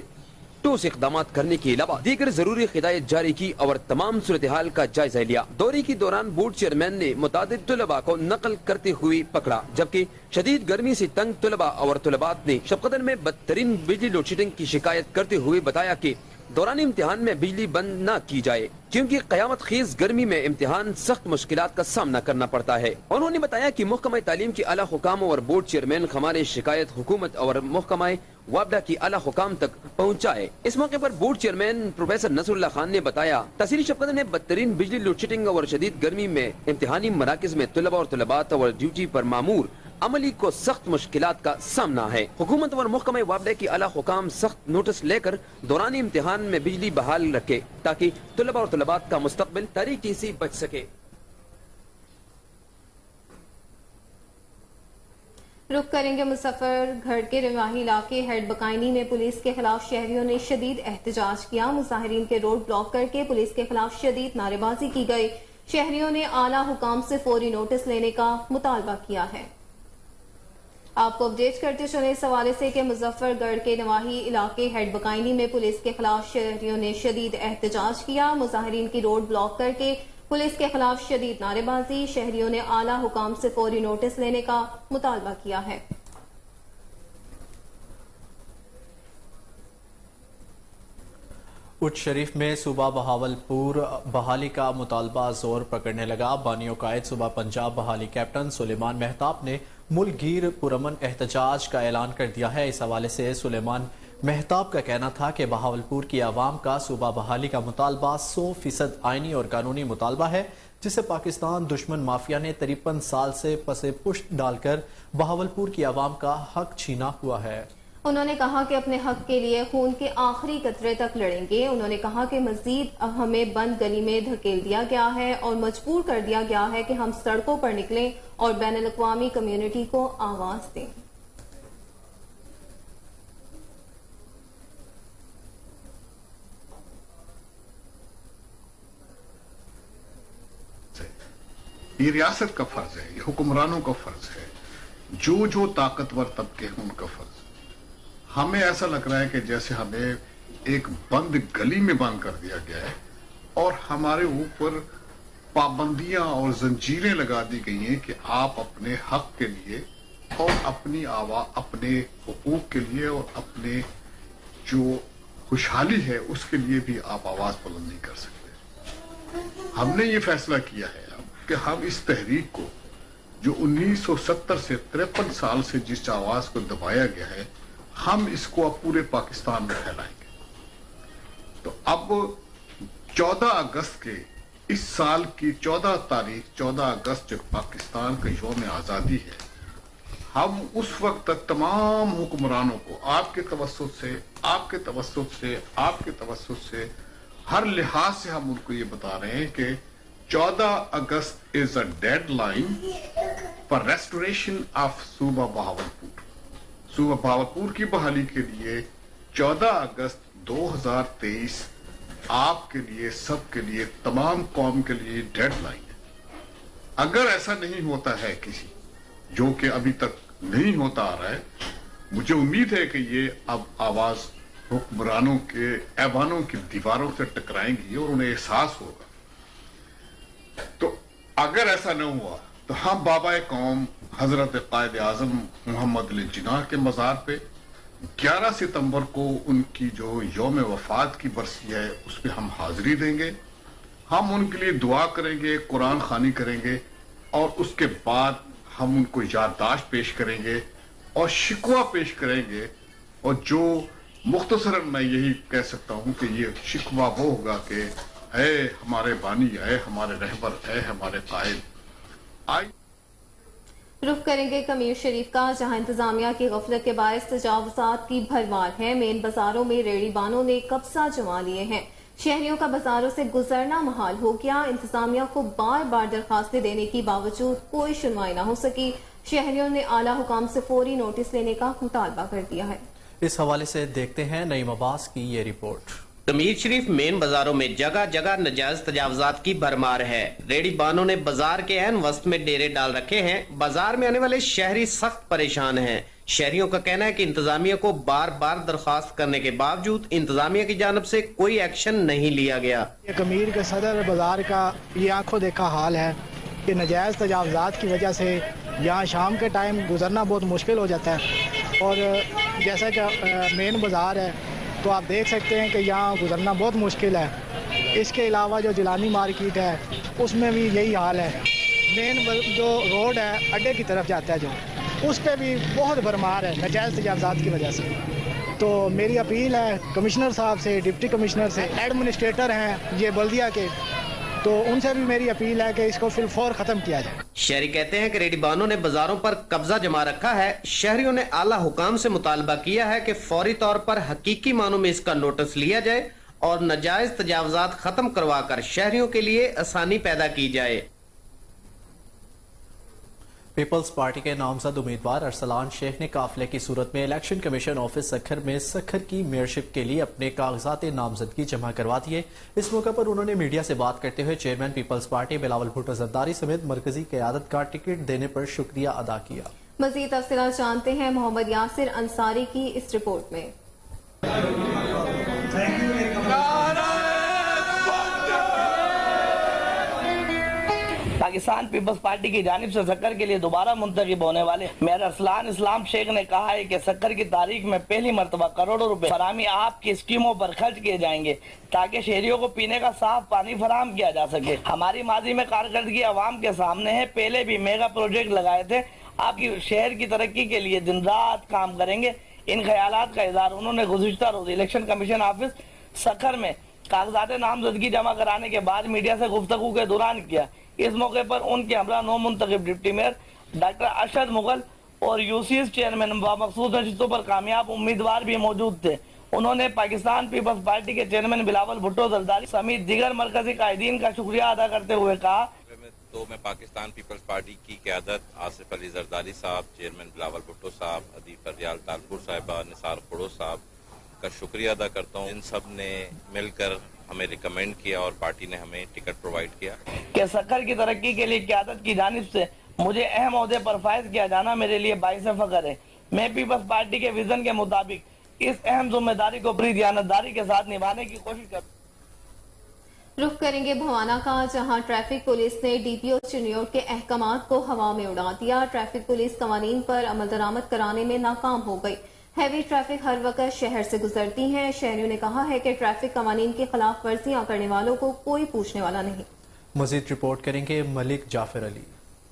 ٹھوس اقدامات کرنے کے علاوہ دیگر ضروری ہدایت جاری کی اور تمام صورتحال کا جائزہ لیا۔ دورے کے دوران بورڈ چیئرمین نے متعدد طلباء کو نقل کرتے ہوئے پکڑا، جبکہ شدید گرمی سے تنگ طلباء اور طلبات نے شب قدر میں بدترین بجلی لوڈ شیڈنگ کی شکایت کرتے ہوئے بتایا کہ دوران امتحان میں بجلی بند نہ کی جائے کیونکہ قیامت خیز گرمی میں امتحان سخت مشکلات کا سامنا کرنا پڑتا ہے۔ انہوں نے بتایا کہ محکمہ تعلیم کے اعلیٰ حکام اور بورڈ چیئرمین ہمارے شکایت حکومت اور محکمہ وابڈا کی اعلیٰ حکام تک پہنچائے۔ اس موقع پر بورڈ چیئرمین پروفیسر نصر اللہ خان نے بتایا تحصیلی شب قدر میں بدترین بجلی لوڈ شیڈنگ اور شدید گرمی میں امتحانی مراکز میں طلباء اور طلبات اور ڈیوٹی پر مامور عملی کو سخت مشکلات کا سامنا ہے۔ حکومت اور محکمہ وابڈا کی اعلیٰ حکام سخت نوٹس لے کر دوران امتحان میں بجلی بحال رکھے تاکہ طلباء اور طلبات کا مستقبل تاریکی سے بچ سکے۔ رخ کریں گے مظفر گڑھ کے رواحی علاقے ہیڈ بکائنی میں پولیس کے خلاف شہریوں نے شدید احتجاج کیا۔ مظاہرین کے روڈ بلاک کر کے پولیس کے خلاف شدید نعرے بازی کی گئی۔ شہریوں نے اعلیٰ حکام سے فوری نوٹس لینے کا مطالبہ کیا ہے۔ آپ کو اپڈیٹ کرتے چلیں اس حوالے سے کہ مظفر گڑھ کے نواحی علاقے ہیڈ بکائنی میں پولیس کے خلاف شہریوں نے شدید احتجاج کیا۔ مظاہرین کی روڈ بلاک کر کے پولیس کے خلاف شدید نعرے بازی، شہریوں نے اعلیٰ حکام سے فوری نوٹس لینے کا مطالبہ کیا ہے۔ اچ شریف میں صوبہ بہاولپور بحالی کا مطالبہ زور پکڑنے لگا۔ بانی قائد صوبہ پنجاب بحالی کیپٹن سلیمان مہتاب نے ملک گیر پرامن احتجاج کا اعلان کر دیا ہے۔ اس حوالے سے سلیمان مہتاب کا کہنا تھا کہ بہاولپور کی عوام کا صوبہ بحالی کا مطالبہ 100% آئینی اور قانونی مطالبہ ہے، جسے پاکستان دشمن مافیا نے 53 سال سے پس پشت ڈال کر بہاولپور کی عوام کا حق چھینا ہوا ہے۔ انہوں نے کہا کہ اپنے حق کے لیے خون کے آخری قطرے تک لڑیں گے۔ انہوں نے کہا کہ مزید ہمیں بند گلی میں دھکیل دیا گیا ہے اور مجبور کر دیا گیا ہے کہ ہم سڑکوں پر نکلیں اور بین الاقوامی کمیونٹی کو آواز دیں۔ یہ ریاست کا فرض ہے، یہ حکمرانوں کا فرض ہے، جو طاقتور طبقے ہیں ان کا فرض۔ ہمیں ایسا لگ رہا ہے کہ جیسے ہمیں ایک بند گلی میں بند کر دیا گیا ہے اور ہمارے اوپر پابندیاں اور زنجیریں لگا دی گئی ہیں کہ آپ اپنے حق کے لیے اور اپنی اپنے حقوق کے لیے اور اپنے جو خوشحالی ہے اس کے لیے بھی آپ آواز بلند نہیں کر سکتے۔ ہم نے یہ فیصلہ کیا ہے کہ ہم اس تحریک کو جو 1970 سے 53 سال سے جس آواز کو دبایا گیا ہے، ہم اس کو اب پورے پاکستان میں پھیلائیں گے۔ تو اب 14 اگست کے اس سال کی 14 اگست جو پاکستان کا یوم آزادی ہے، ہم اس وقت تک تمام حکمرانوں کو آپ کے توسط سے، آپ کے توسط سے، آپ کے توسط سے، ہر لحاظ سے ہم ان کو یہ بتا رہے ہیں کہ 14 اگست is a deadline for restoration of صوبہ بہاولپور۔ صوبہ بہاولپور کی بحالی کے لیے 14 اگست 2023 آپ کے لیے، سب کے لیے، تمام قوم کے لیے ڈیڈ لائن ہے۔ اگر ایسا نہیں ہوتا ہے کسی، جو کہ ابھی تک نہیں ہوتا آ رہا ہے، مجھے امید ہے کہ یہ اب آواز حکمرانوں کے ایوانوں کی دیواروں سے ٹکرائیں گی اور انہیں احساس ہوگا۔ تو اگر ایسا نہ ہوا تو ہم بابا قوم حضرت قائد اعظم محمد علی جناح کے مزار پہ 11 ستمبر کو ان کی جو یوم وفات کی برسی ہے اس پہ ہم حاضری دیں گے۔ ہم ان کے لیے دعا کریں گے، قرآن خوانی کریں گے اور اس کے بعد ہم ان کو یادداشت پیش کریں گے اور شکوہ پیش کریں گے، اور جو مختصراً میں یہی کہہ سکتا ہوں کہ یہ شکوہ وہ ہوگا کہ اے ہمارے بانی، اے ہمارے رہبر، اے ہمارے قائد۔ رخ کریں گے کمیر شریف کا، جہاں انتظامیہ کی غفلت کے باعث تجاوزات کی بھرمار ہے۔ مین بازاروں میں ریڑھی بانوں نے قبضہ جما لیے ہیں۔ शहरियों का बाजारों से गुजरना मुहाल हो गया। इंतजामिया को बार बार दरखास्तें देने के बावजूद कोई सुनवाई न हो सकी। शहरियों ने आला हुकाम से फौरी नोटिस लेने का मुतालबा कर दिया है। इस हवाले से देखते हैं नईम अब्बास की ये रिपोर्ट। मीर शरीफ मेन बाजारों में जगह जगह नजायज तजावजात की भरमार है। रेडी बानों ने बाजार के ऐन वस्त में डेरे डाल रखे हैं। बाजार में आने वाले शहरी सख्त परेशान हैं। शहरियों का कहना है कि इंतजामिया को बार बार दरखास्त करने के बावजूद इंतजामिया की जानब से कोई एक्शन नहीं लिया गया। कमीर के सदर बाजार का ये आंखों देखा हाल है कि नजायज तजावजात की वजह से यहाँ शाम के टाइम गुजरना बहुत मुश्किल हो जाता है। और जैसा कि मेन बाजार है तो आप देख सकते हैं कि यहाँ गुजरना बहुत मुश्किल है। इसके अलावा जो जिलानी मार्केट है उसमें भी यही हाल है। मेन जो रोड है अड्डे की तरफ जाता है जो, उस पर भी बहुत भरमार है नजायज़ तजावजात की वजह से। तो मेरी अपील है कमिश्नर साहब से, डिप्टी कमिश्नर से, एडमिनिस्ट्रेटर हैं ये बल्दिया के, तो उनसे भी मेरी अपील है कि इसको फिर फौर ख़त्म किया जाए। शहरी कहते हैं कि रेडी बानों ने बाजारों पर कब्जा जमा रखा है। शहरियों ने आला हुकाम से मुतालबा किया है कि फौरी तौर पर हकीकी मानों में इसका नोटिस लिया जाए और नाजायज तजावजात खत्म करवाकर शहरियों के लिए आसानी पैदा की जाए। पीपल्स पार्टी के नामजद उम्मीदवार अरसलान शेख ने काफिले की सूरत में इलेक्शन कमीशन ऑफिस सखर में सखर की मेयरशिप के लिए अपने कागजात नामजदगी जमा करवा दिए। इस मौके पर उन्होंने मीडिया से बात करते हुए chairman Peoples Party Bilawal Bhutto Zardari समेत मरकजी क़यादत का टिकट देने पर शुक्रिया अदा किया। मजीद तफसीलात जानते हैं मोहम्मद यासिर अंसारी की इस रिपोर्ट में। पाकिस्तान पीपल्स पार्टी की जानिब से सक्कर के लिए दोबारा मुंतखब होने वाले मेयर अरसलान इस्लाम शेख ने कहा है कि सक्कर की तारीख में पहली मरतबा करोड़ों रुपए फराहमी आपकी स्कीमों पर खर्च किए जाएंगे ताकि शहरियों को पीने का साफ पानी फराहम किया जा सके। हमारी माजी में कारकर्दगी आवाम के सामने है। पहले भी मेगा प्रोजेक्ट लगाए थे। आपकी शहर की तरक्की के लिए दिन रात काम करेंगे। इन ख्यालात का इज़हार उन्होंने गुज़िश्ता रोज इलेक्शन कमीशन ऑफिस सक्कर में कागजात नामजदगी जमा कराने के बाद मीडिया से गुफ्तगू के दौरान किया। इस मौके पर उनके हमरा नौ मुंतखब deputy mayor doctor Arshad Mughal और यूसीएस चेयरमैन मखसूस नशिस्तों पर कामयाब उम्मीदवार भी मौजूद थे। उन्होंने पाकिस्तान पीपल्स पार्टी के चेयरमैन बिलावल भुट्टो जरदारी समेत दीगर मरकजी कायदीन का शुक्रिया अदा करते हुए कहा तो मैं पाकिस्तान पीपल्स पार्टी की क़यादत आसिफ अली जरदारी साहब, चेयरमैन बिलावल भुट्टो साहब, अदीफ रियाल तालपुर साहिबा, निसार खुड़ो साहब का शुक्रिया अदा करता हूँ। इन सब ने मिलकर हमें रिकमेंड किया और पार्टी ने हमें टिकट प्रोवाइड किया कि सक्कर की तरक्की के लिए क़यादत की जानिब से मुझे अहम ओहदे पर फायज किया जाना मेरे लिए बाइस फख्र है। मैं पीपल्स पार्टी के विजन के मुताबिक इस अहम जिम्मेदारी को पूरी दयानतदारी के साथ निभाने की कोशिश कर। रुख करेंगे भवाना का, जहां ट्रैफिक पुलिस ने डीपीओ चिन्योट के अहकामात को हवा में उड़ा दिया। ट्रैफिक पुलिस कवानीन पर अमल दरामद कराने में नाकाम हो गई। हैवी ट्रैफिक हर वक्त शहर से गुजरती है। शहरियों ने कहा है कि ट्रैफिक कवानीन की खिलाफ वर्जियां करने वालों को कोई पूछने वाला नहीं। मजीद रिपोर्ट करेंगे मलिक जाफर अली।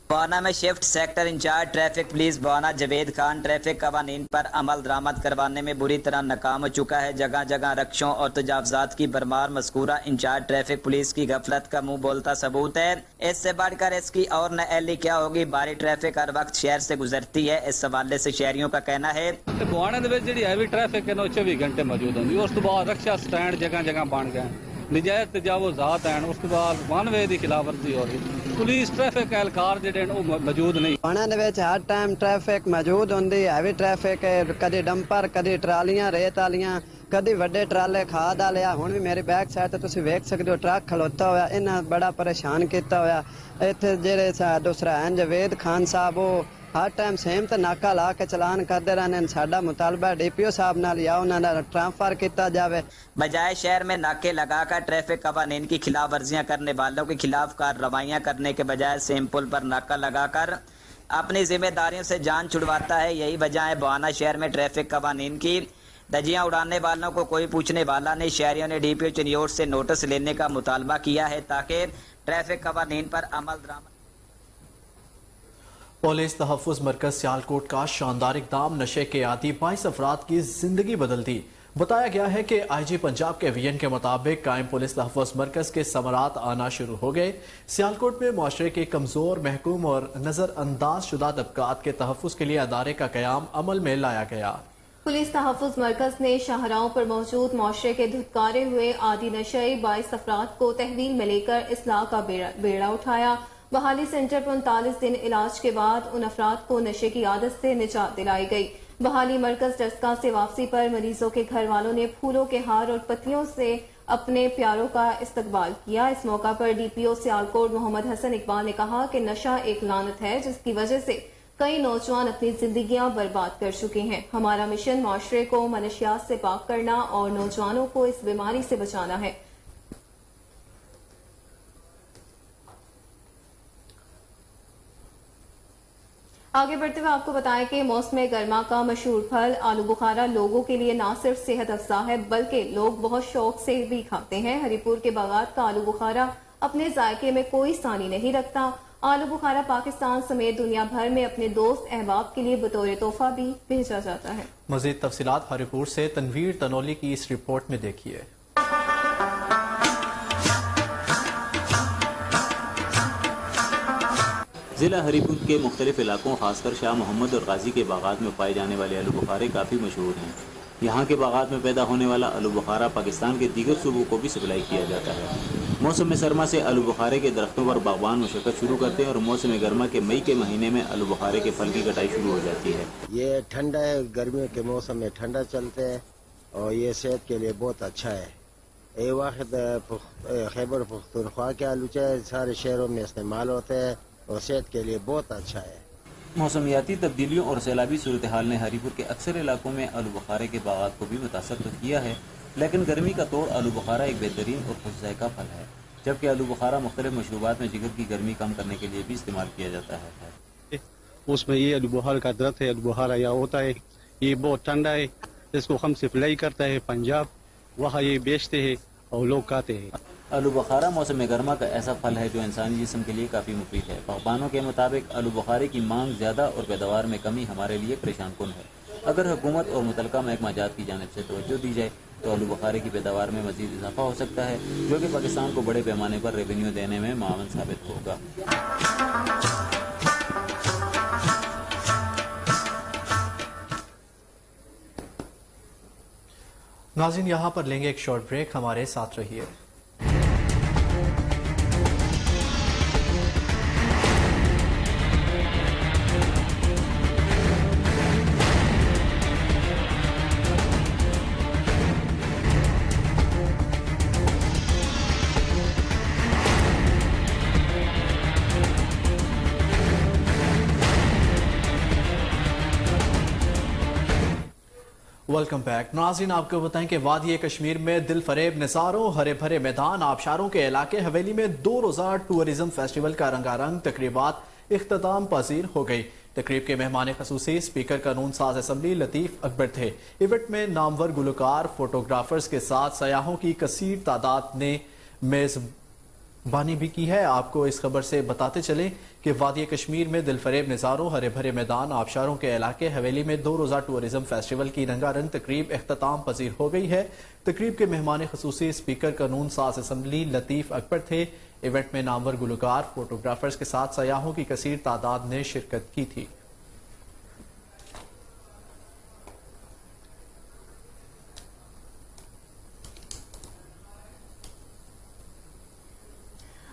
बवाना में shift sector incharge traffic police Bawana Javed Khan traffic कवानीन पर अमल दरामद करवाने में बुरी तरह नाकाम हो चुका है। जगह जगह रक्षों और तजावजात की भरमार मज़कूरा इंचार्ज ट्रैफिक पुलिस की गफलत का मुंह बोलता सबूत है। इससे बढ़कर इसकी और नअहली क्या होगी। भारी ट्रैफिक हर वक्त शहर से गुजरती है। इस हवाले से शहरियों का कहना है बवाना हैवी ट्रैफिक है 24 घंटे मौजूद होंगी। उस बाद रक्षा स्टैंड जगह जगह बन गए, नजायज तजावुजात हैं। उसके बाद वन वे की खिलाफवर्जी हो रही। पुलिस ट्रैफिक एहलकार जिहड़े मौजूद नहीं। बवाना दे विच हर टाइम ट्रैफिक मौजूद होंदी। हैवी ट्रैफिक है, कदी डंपर, कदी ट्रालियां रेत वालियां, कदी वड्डे ट्राले खाद वाले। हुण भी मेरी बैक साइड ते तुसीं वेख सकदे हो ट्रक खलोता होया। इन्हां बड़ा परेशान कीता होया। इत्थे जेहड़े दूसरा हैं जवेद खान साहब वो हर टाइम सेम ते नाका ला के चलान करते रहने। साडा मुतालबा डीपीओ साहब नाल या उन्हां दा ट्रांसफर किया जावे। बजाय शहर में नाके लगाकर ट्रैफिक कवानीन की खिलाफ वर्जियां करने वालों के खिलाफ कार्रवाइयां करने के बजाय सेम पुल पर नाका लगाकर अपनी जिम्मेदारियों से जान छुड़वाता है। यही वजह है बवाना शहर में ट्रैफिक कवानीन की धज्जियां उड़ाने वालों को कोई पूछने वाला नहीं। शहरियों ने डीपीओ चिन्योट से नोटिस लेने का मुतालबा किया है ताकि ट्रैफिक कवानीन पर अमल दरामद। पुलिस तहफ़्फ़ुज़ मरकज़ सियालकोट का शानदार इक़दाम नशे के आदी 22 अफराद की जिंदगी बदल दी। बताया गया है कि आईजी पंजाब के वीएन के मुताबिक कायम पुलिस तहफ़्फ़ुज़ मरकज़ के समरात आना शुरू हो गए। सियालकोट में मुआशरे के कमज़ोर, महकूम और नज़रअंदाज शुदा तबकात के तहफ़्फ़ुज़ के लिए अदारे का क़याम अमल में लाया गया। पुलिस तहफ़्फ़ुज़ मरकज़ ने शाहराहों पर मौजूद मुआशरे के धुतकारे हुए आदि नशे 22 अफराद को तहवील में लेकर इस्लाह का बेड़ा उठाया। बहाली सेंटर पर 39 दिन इलाज के बाद उन अफराद को नशे की आदत से निजात दिलाई गई। बहाली मरकज डस्का से वापसी पर मरीजों के घर वालों ने फूलों के हार और पत्तियों से अपने प्यारों का इस्तकबाल किया। इस मौका पर DPO सियालकोट मोहम्मद हसन इकबाल ने कहा कि नशा एक लानत है जिसकी वजह से कई नौजवान अपनी जिंदगियां बर्बाद कर चुके हैं। हमारा मिशन माशरे को मनशियात से पाक करना और नौजवानों को इस बीमारी से बचाना है। आगे बढ़ते हुए आपको बताएं कि मौसम गर्मा का मशहूर फल आलू बुखारा लोगों के लिए न सिर्फ सेहत अफजा है बल्कि लोग बहुत शौक से भी खाते हैं। हरिपुर के बागात का आलू बुखारा अपने जायके में कोई सानी नहीं रखता। आलू बुखारा पाकिस्तान समेत दुनिया भर में अपने दोस्त अहबाब के लिए बतौर तोहफा भी भेजा जाता है। मजीद तफसीलात हरिपुर से तनवीर तनोली की इस रिपोर्ट में देखिए। ज़िला हरिपुर के मुख्तलिफ इलाकों खासकर शाह मोहम्मद और गाजी के बागात में पाए जाने वाले आलू बुखारे काफ़ी मशहूर हैं। यहाँ के बागात में पैदा होने वाला आलू बुखारा पाकिस्तान के दीगर सूबों को भी सप्लाई किया जाता है। मौसम सरमा से आलू बुखारे के दरख्तों पर बागबान मशक्क़त शुरू करते हैं और मौसम गर्मा के मई के महीने में आलू बुखारे के फल की कटाई शुरू हो जाती है। ये ठंडा है, गर्मियों के मौसम में ठंडा चलते हैं और ये सेहत के लिए बहुत अच्छा है। ये वक्त खैबर पख्तूनख्वा के आलू सारे शहरों में इस्तेमाल होते हैं और सेहत के लिए बहुत अच्छा है। मौसमियाती तब्दीलियों और सैलाबी सूरत हाल ने हरिपुर के अक्सर इलाकों में आलू बुखारे के बागात को भी मुतासर तो किया है, लेकिन गर्मी का तोड़ आलू बुखारा एक बेहतरीन और खुश ज़ायका फल है। जबकि आलू बुखारा मुख्तलिफ मशरूबात में जिगर की गर्मी कम करने के लिए भी इस्तेमाल किया जाता है। उसमें ये आलू बुखारा का दरख्त है, आलू बुखारा यहाँ होता है, ये बहुत ठंडा है, इसको हम सप्लाई करता है पंजाब, वहाँ ये बेचते हैं और लोग खाते हैं। आलू बुखारा मौसम गर्मा का ऐसा फल है जो इंसानी जिस्म के लिए काफ़ी मुफीद है। बागबानों के मुताबिक आलू बुखारे की मांग ज़्यादा और पैदावार में कमी हमारे लिए परेशान कुन है। अगर हुकूमत और मुतलका महकमा जात की जानिब से तवज्जो दी जाए तो आलू बुखारे की पैदावार में मज़ीद इजाफा हो सकता है, जो कि पाकिस्तान को बड़े पैमाने पर रेवेन्यू देने में मावन साबित होगा। नाज़रीन, यहाँ पर लेंगे एक शॉर्ट ब्रेक, हमारे साथ रहिए। Welcome back. नाज़रीन, आपको बताएं कि वादी कश्मीर में दिल फरेब नज़ारों, हरे भरे मैदान, आबशारों के इलाके हवेली में 2 रोज़ा टूरिज्म फेस्टिवल का रंगारंग तकरीबात इख्तिताम पजीर हो गई। तकरीब के मेहमान खसूसी स्पीकर कानून साज असम्बली लतीफ़ अकबर थे। इवेंट में नामवर गुलकार, फोटोग्राफर्स के साथ सयाहों की कसीर तादाद ने मेज़बानी भी की है। आपको इस खबर से बताते चलें कि वादी कश्मीर में दिलफरेब नज़ारों, हरे भरे मैदान, आबशारों के इलाके हवेली में 2 रोज़ा टूरिज्म फेस्टिवल की रंगारंग तकरीब इख्तिताम पजीर हो गई है। तकरीब के मेहमान खसूसी स्पीकर कानून साज असम्बली लतीफ़ अकबर थे। इवेंट में नामवर गुलकार, फोटोग्राफर्स के साथ सयाहों की कसीर तादाद ने शिरकत की थी।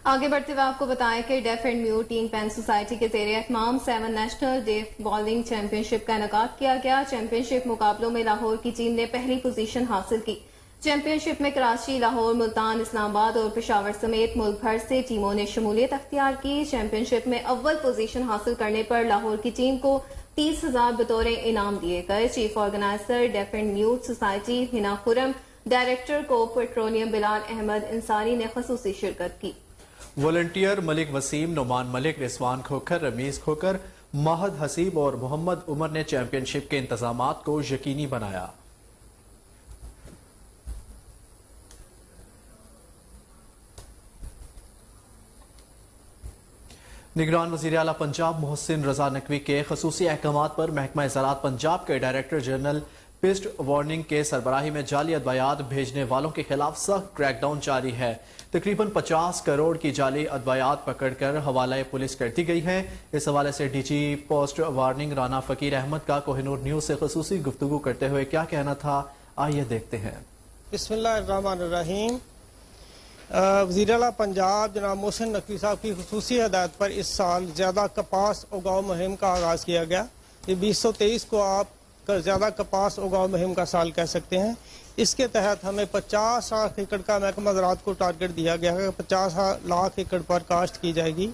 आगे बढ़ते हुए आपको बताएं कि deaf and mute teen pen society के ज़ेरे एहतमाम 7 नेशनल डेफ बॉलिंग चैंपियनशिप का इनेकाद किया गया। चैंपियनशिप मुकाबलों में लाहौर की टीम ने पहली पोजीशन हासिल की। चैंपियनशिप में कराची, लाहौर, मुल्तान, इस्लामाबाद और पेशावर समेत मुल्क भर से टीमों ने शमूलियत अख्तियार की। चैंपियनशिप में अव्वल पोजीशन हासिल करने पर लाहौर की टीम को 30,000 बतौर इनाम दिए गए। Chief organiser def and mute society Hina Khurram, director को पेट्रोलियम बिलाल अहमद इंसारी ने खसूसी शिरकत की। वॉलंटियर मलिक वसीम, नुमान मलिक, रिजवान खोखर, रमीज खोखर, महद हसीब और मोहम्मद उमर ने चैंपियनशिप के इंतजामात को यकीनी बनाया। निगरान वज़ीर आला पंजाब मोहसिन रजा नकवी के खसूसी अहकामात पर महकमा ज़राअत पंजाब के डायरेक्टर जनरल पेस्ट वार्निंग के सरबराही में जाली अदवायात भेजने वालों के खिलाफ सख्त क्रैकडाउन जारी है। तकरीबन 50 करोड़ की जाली अदवायात पकड़कर हवाले पुलिस कर दी गई है। इस हवाले से डीजी पोस्ट वार्निंग राना फकीर अहमद का कोहिनूर न्यूज से खुसूसी गुफ्तगू करते हुए क्या कहना था, आइए देखते हैं। बिस्मिल्लाहिर्रहमानिर्रहीम। वज़ीर आला पंजाब जनाब मोहसिन नकवी साहब की खुसूसी हदायत पर इस साल ज़्यादा कपास उगाओ मुहिम का आगाज़ किया गया। ये 2023 को आप ज़्यादा कपास उगाओ मुहिम का साल कह सकते हैं। इसके तहत हमें 50 लाख एकड़ का महकमा ज़राअत को टारगेट दिया गया है। 50 लाख एकड़ पर काश्त की जाएगी।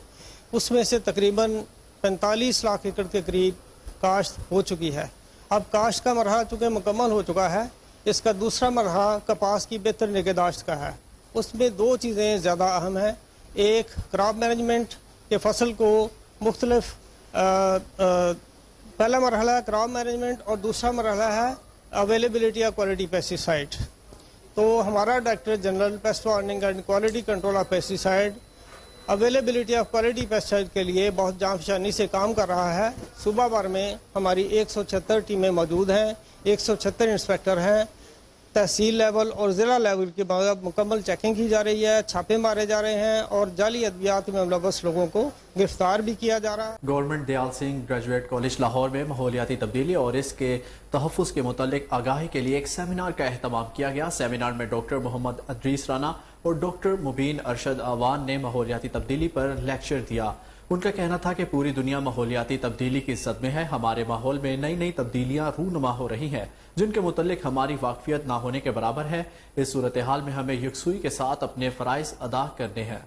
उसमें से तकरीबन 45 लाख एकड़ के करीब काश्त हो चुकी है। अब काश्त का मरहला चूँकि मुकम्मल हो चुका है, इसका दूसरा मरहला कपास की बेहतर निगहदाश्त का है। उसमें दो चीज़ें ज़्यादा अहम हैं। एक क्रॉप मैनेजमेंट के फसल को मुख्तलिफ पहला मरहला क्रॉप मैनेजमेंट और दूसरा मरहला है अवेलेबिलिटी ऑफ क्वालिटी पेस्टिसाइड। तो हमारा director general paste warning and quality control of pesticide availability of quality pesticide के लिए बहुत जांफशानी से काम कर रहा है। सूबा भर में हमारी 176 टीमें मौजूद हैं, 176 इंस्पेक्टर हैं। तहसील लेवल और ज़िला लेवल के बाद मुकम्मल चेकिंग की जा रही है, छापे मारे जा रहे हैं और जाली अद्वियात में मुलव्वस लोगों को गिरफ्तार भी किया जा रहा है। Government Dayal Singh graduate college Lahore में माहौलियाती तब्दीली और इसके तहफ़्फ़ुज़ के मुतालिक आगाही के लिए एक सेमिनार का अहतमाम किया गया। सेमिनार में डॉक्टर मोहम्मद अदरीस राना और डॉक्टर मुबीन अरशद आवान ने माहौलियाती तब्दीली पर लेक्चर दिया। उनका कहना था कि पूरी दुनिया माहौलियाती तब्दीली की सद में है। हमारे माहौल में नई नई तब्दीलियां रूनुमा हो रही हैं, जिनके मुतल्लिक हमारी वाकफियत ना होने के बराबर है। इस सूरत हाल में हमें यकसुई के साथ अपने फ़राइज़ अदा करने हैं।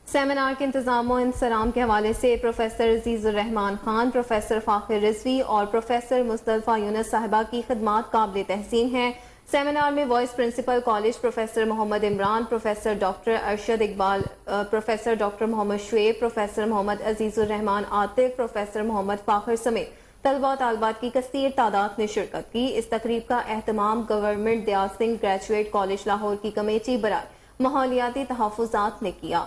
सेमिनार के इंतजाम और इंसराम के हवाले से प्रोफेसर अजीजुर रहमान खान, प्रोफेसर फाखिर रिजवी और प्रोफेसर मुस्तफा यूनुस साहिबा की खिदमात काबिल तहसीन हैं। सेमिनार में vice principal college professor Mohammad Imran, professor doctor Arshad Iqbal, professor doctor Mohammad Shoaib, professor Mohammad Azizur Rehman Atif, professor Mohammad Fakhir समेत तलबा और तालबात की कसीर तादाद ने शिरकत की। इस तकरीब का एहतमाम government Dayal Singh graduate college Lahore की कमेटी बराए माहौलियाती तहफ़्फ़ुज़ात ने किया।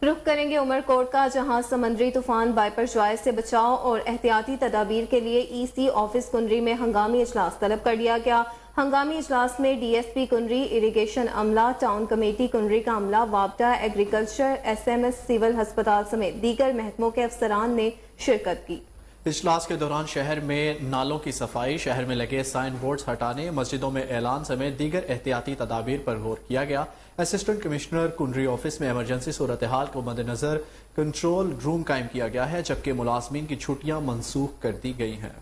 रुख करेंगे उमरकोट का, जहां समंदरी तूफान बाइपर ज्वाइस से बचाव और एहतियाती तदाबीर के लिए EC ऑफिस कुनरी में हंगामी इजलास तलब कर लिया गया। हंगामी इजलास में DSP कुनरी, इरिगेशन अमला, टाउन कमेटी कुनरी का अमला, वापडा, एग्रीकल्चर, SMS, सिविल हस्पताल समेत दीगर महकमों के अफसरान ने शिरकत की। इजलास के दौरान शहर में नालों की सफाई, शहर में लगे साइन बोर्ड्स हटाने, मस्जिदों में ऐलान समेत दीगर एहतियाती तदाबीर पर गौर किया गया। असिस्टेंट कमिश्नर कुनरी ऑफिस में इमरजेंसी सूरत हाल को मद्देनजर कंट्रोल रूम कायम किया गया है, जबकि मुलाजमीन की छुट्टियां मनसूख कर दी गई हैं।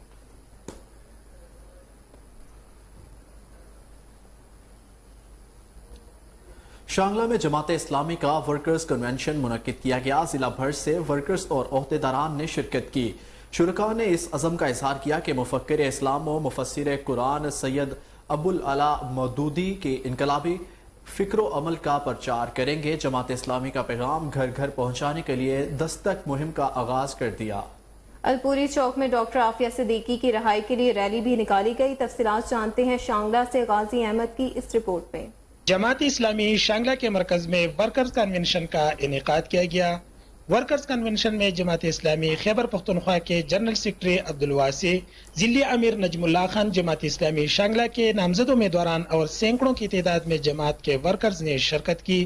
शांगला में जमात इस्लामी का वर्कर्स कन्वेंशन मुनक्किद किया गया। जिला भर से वर्कर्स और ओहदेदारान ने शिरकत की। शुरका ने इस अज़म का इजहार किया कि मुफक्किर इस्लाम व मुफस्सिर कुरान सैयद अबुल अला मौदूदी के इनकलाबी फिक्र अमल का प्रचार करेंगे। जमात इस्लामी का पैगाम घर घर पहुंचाने के लिए दस्तक मुहिम का आगाज कर दिया। अलपुरी चौक में डॉक्टर आफिया सिद्दीकी की रिहाई के लिए रैली भी निकाली गई। तफसीलात जानते हैं शांगला से गाजी अहमद की इस रिपोर्ट में। जमात इस्लामी शांगला के मरकज में वर्कर्स कन्वेंशन का इनेकाद किया गया। वर्कर्स कन्वेंशन में जमात इस्लामी खैबर पख्तूनख्वा के जनरल सेक्रेटरी अब्दुल वासी, जिले अमीर नजमुल्लाह खान, जमात इस्लामी शांगला के नामजद उम्मीदवारान और सैकड़ों की तादाद में जमात के वर्कर्स ने शिरकत की।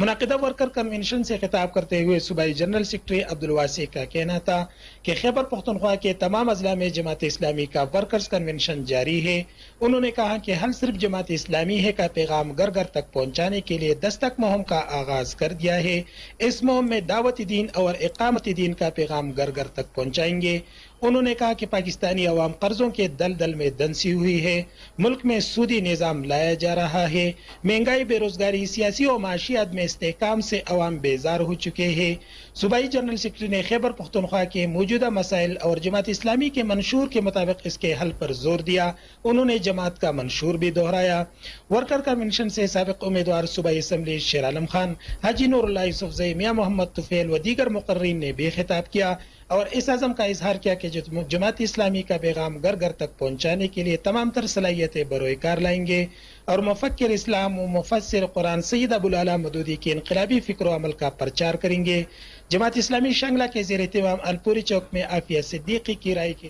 मुनाकिदा वर्कर कन्वेंशन से खिताब करते हुए सूबाई जनरल सेक्रेटरी अब्दुल वासी का कहना था कि खैबर पख्तूनख्वा के तमाम अजला में जमात इस्लामी का वर्कर्स कन्वेंशन जारी है। उन्होंने कहा कि हल सिर्फ जमात इस्लामी है का पैगाम घर घर तक पहुँचाने के लिए दस्तक मुहिम का आगाज कर दिया है। इस मुहिम में दावत दीन और इकामत दीन का पैगाम घर घर तक पहुँचाएंगे। उन्होंने कहा कि पाकिस्तानी अवाम कर्जों के दलदल में दंसी हुई है। मुल्क में सूदी निज़ाम लाया जा रहा है। महंगाई, बेरोजगारी, सियासी और माशियात में इस्तेहकाम से अवाम बेजार हो चुके हैं। सूबाई जनरल सेक्रेटरी ने खैबर पख्तूनख्वा के मौजूदा मसाइल और जमात इस्लामी के मंशूर के मुताबिक इसके हल पर जोर दिया। उन्होंने जमात का मंशूर भी दोहराया। वर्कर कन्वेंशन से साबिक उम्मीदवार सूबाई असम्बली शेर आलम खान, हाजी नूरुल्लाह यूसुफजई, मियां मोहम्मद तुफैल व दीगर मुकर्रीन ने भी खिताब किया। اور اس عزم کا اظہار کیا کہ جماعت اسلامی کا پیغام گھر گھر تک پہنچانے کے لیے تمام تر صلاحیتیں بروئے کار لائیں گے اور مفکر اسلام و مفسر قرآن سید ابوالعلا مودودی کے انقلابی فکر و عمل کا پرچار کریں گے. جماعت اسلامی شنگلہ کے زیر اہتمام الپوری چوک میں عافیہ صدیقی کی رائے کی.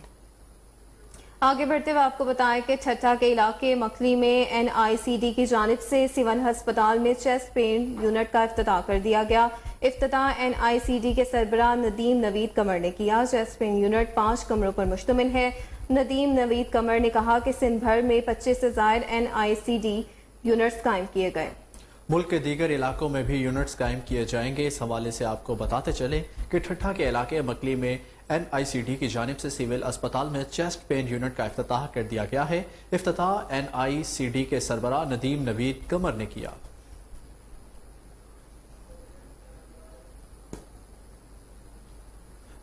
آگے بڑھتے ہوئے آپ کو بتائیں کہ ٹھٹھہ کے علاقے مکھلی میں NICD کی جانب سے سول ہسپتال میں چیسٹ پین یونٹ کا افتتاح کر دیا گیا. افتتاح NICD کے سربراہ ندیم نوید قمر نے کیا. چیسٹ پین یونٹ 5 کمروں پر مشتمل ہے. ندیم نوید قمر نے کہا کہ سندھ بھر میں 25 سے زائد NICD یونٹس قائم کیے گئے. ملک کے دیگر علاقوں میں بھی یونٹس قائم کیے جائیں گے. اس حوالے سے آپ کو بتاتے چلیں کہ ٹھٹھہ کے علاقے مکلی میں NICD کی جانب سے سول اسپتال میں چیسٹ پین یونٹ کا افتتاح کر دیا گیا ہے. افتتاح NICD کے سربراہ ندیم نوید قمر نے کیا.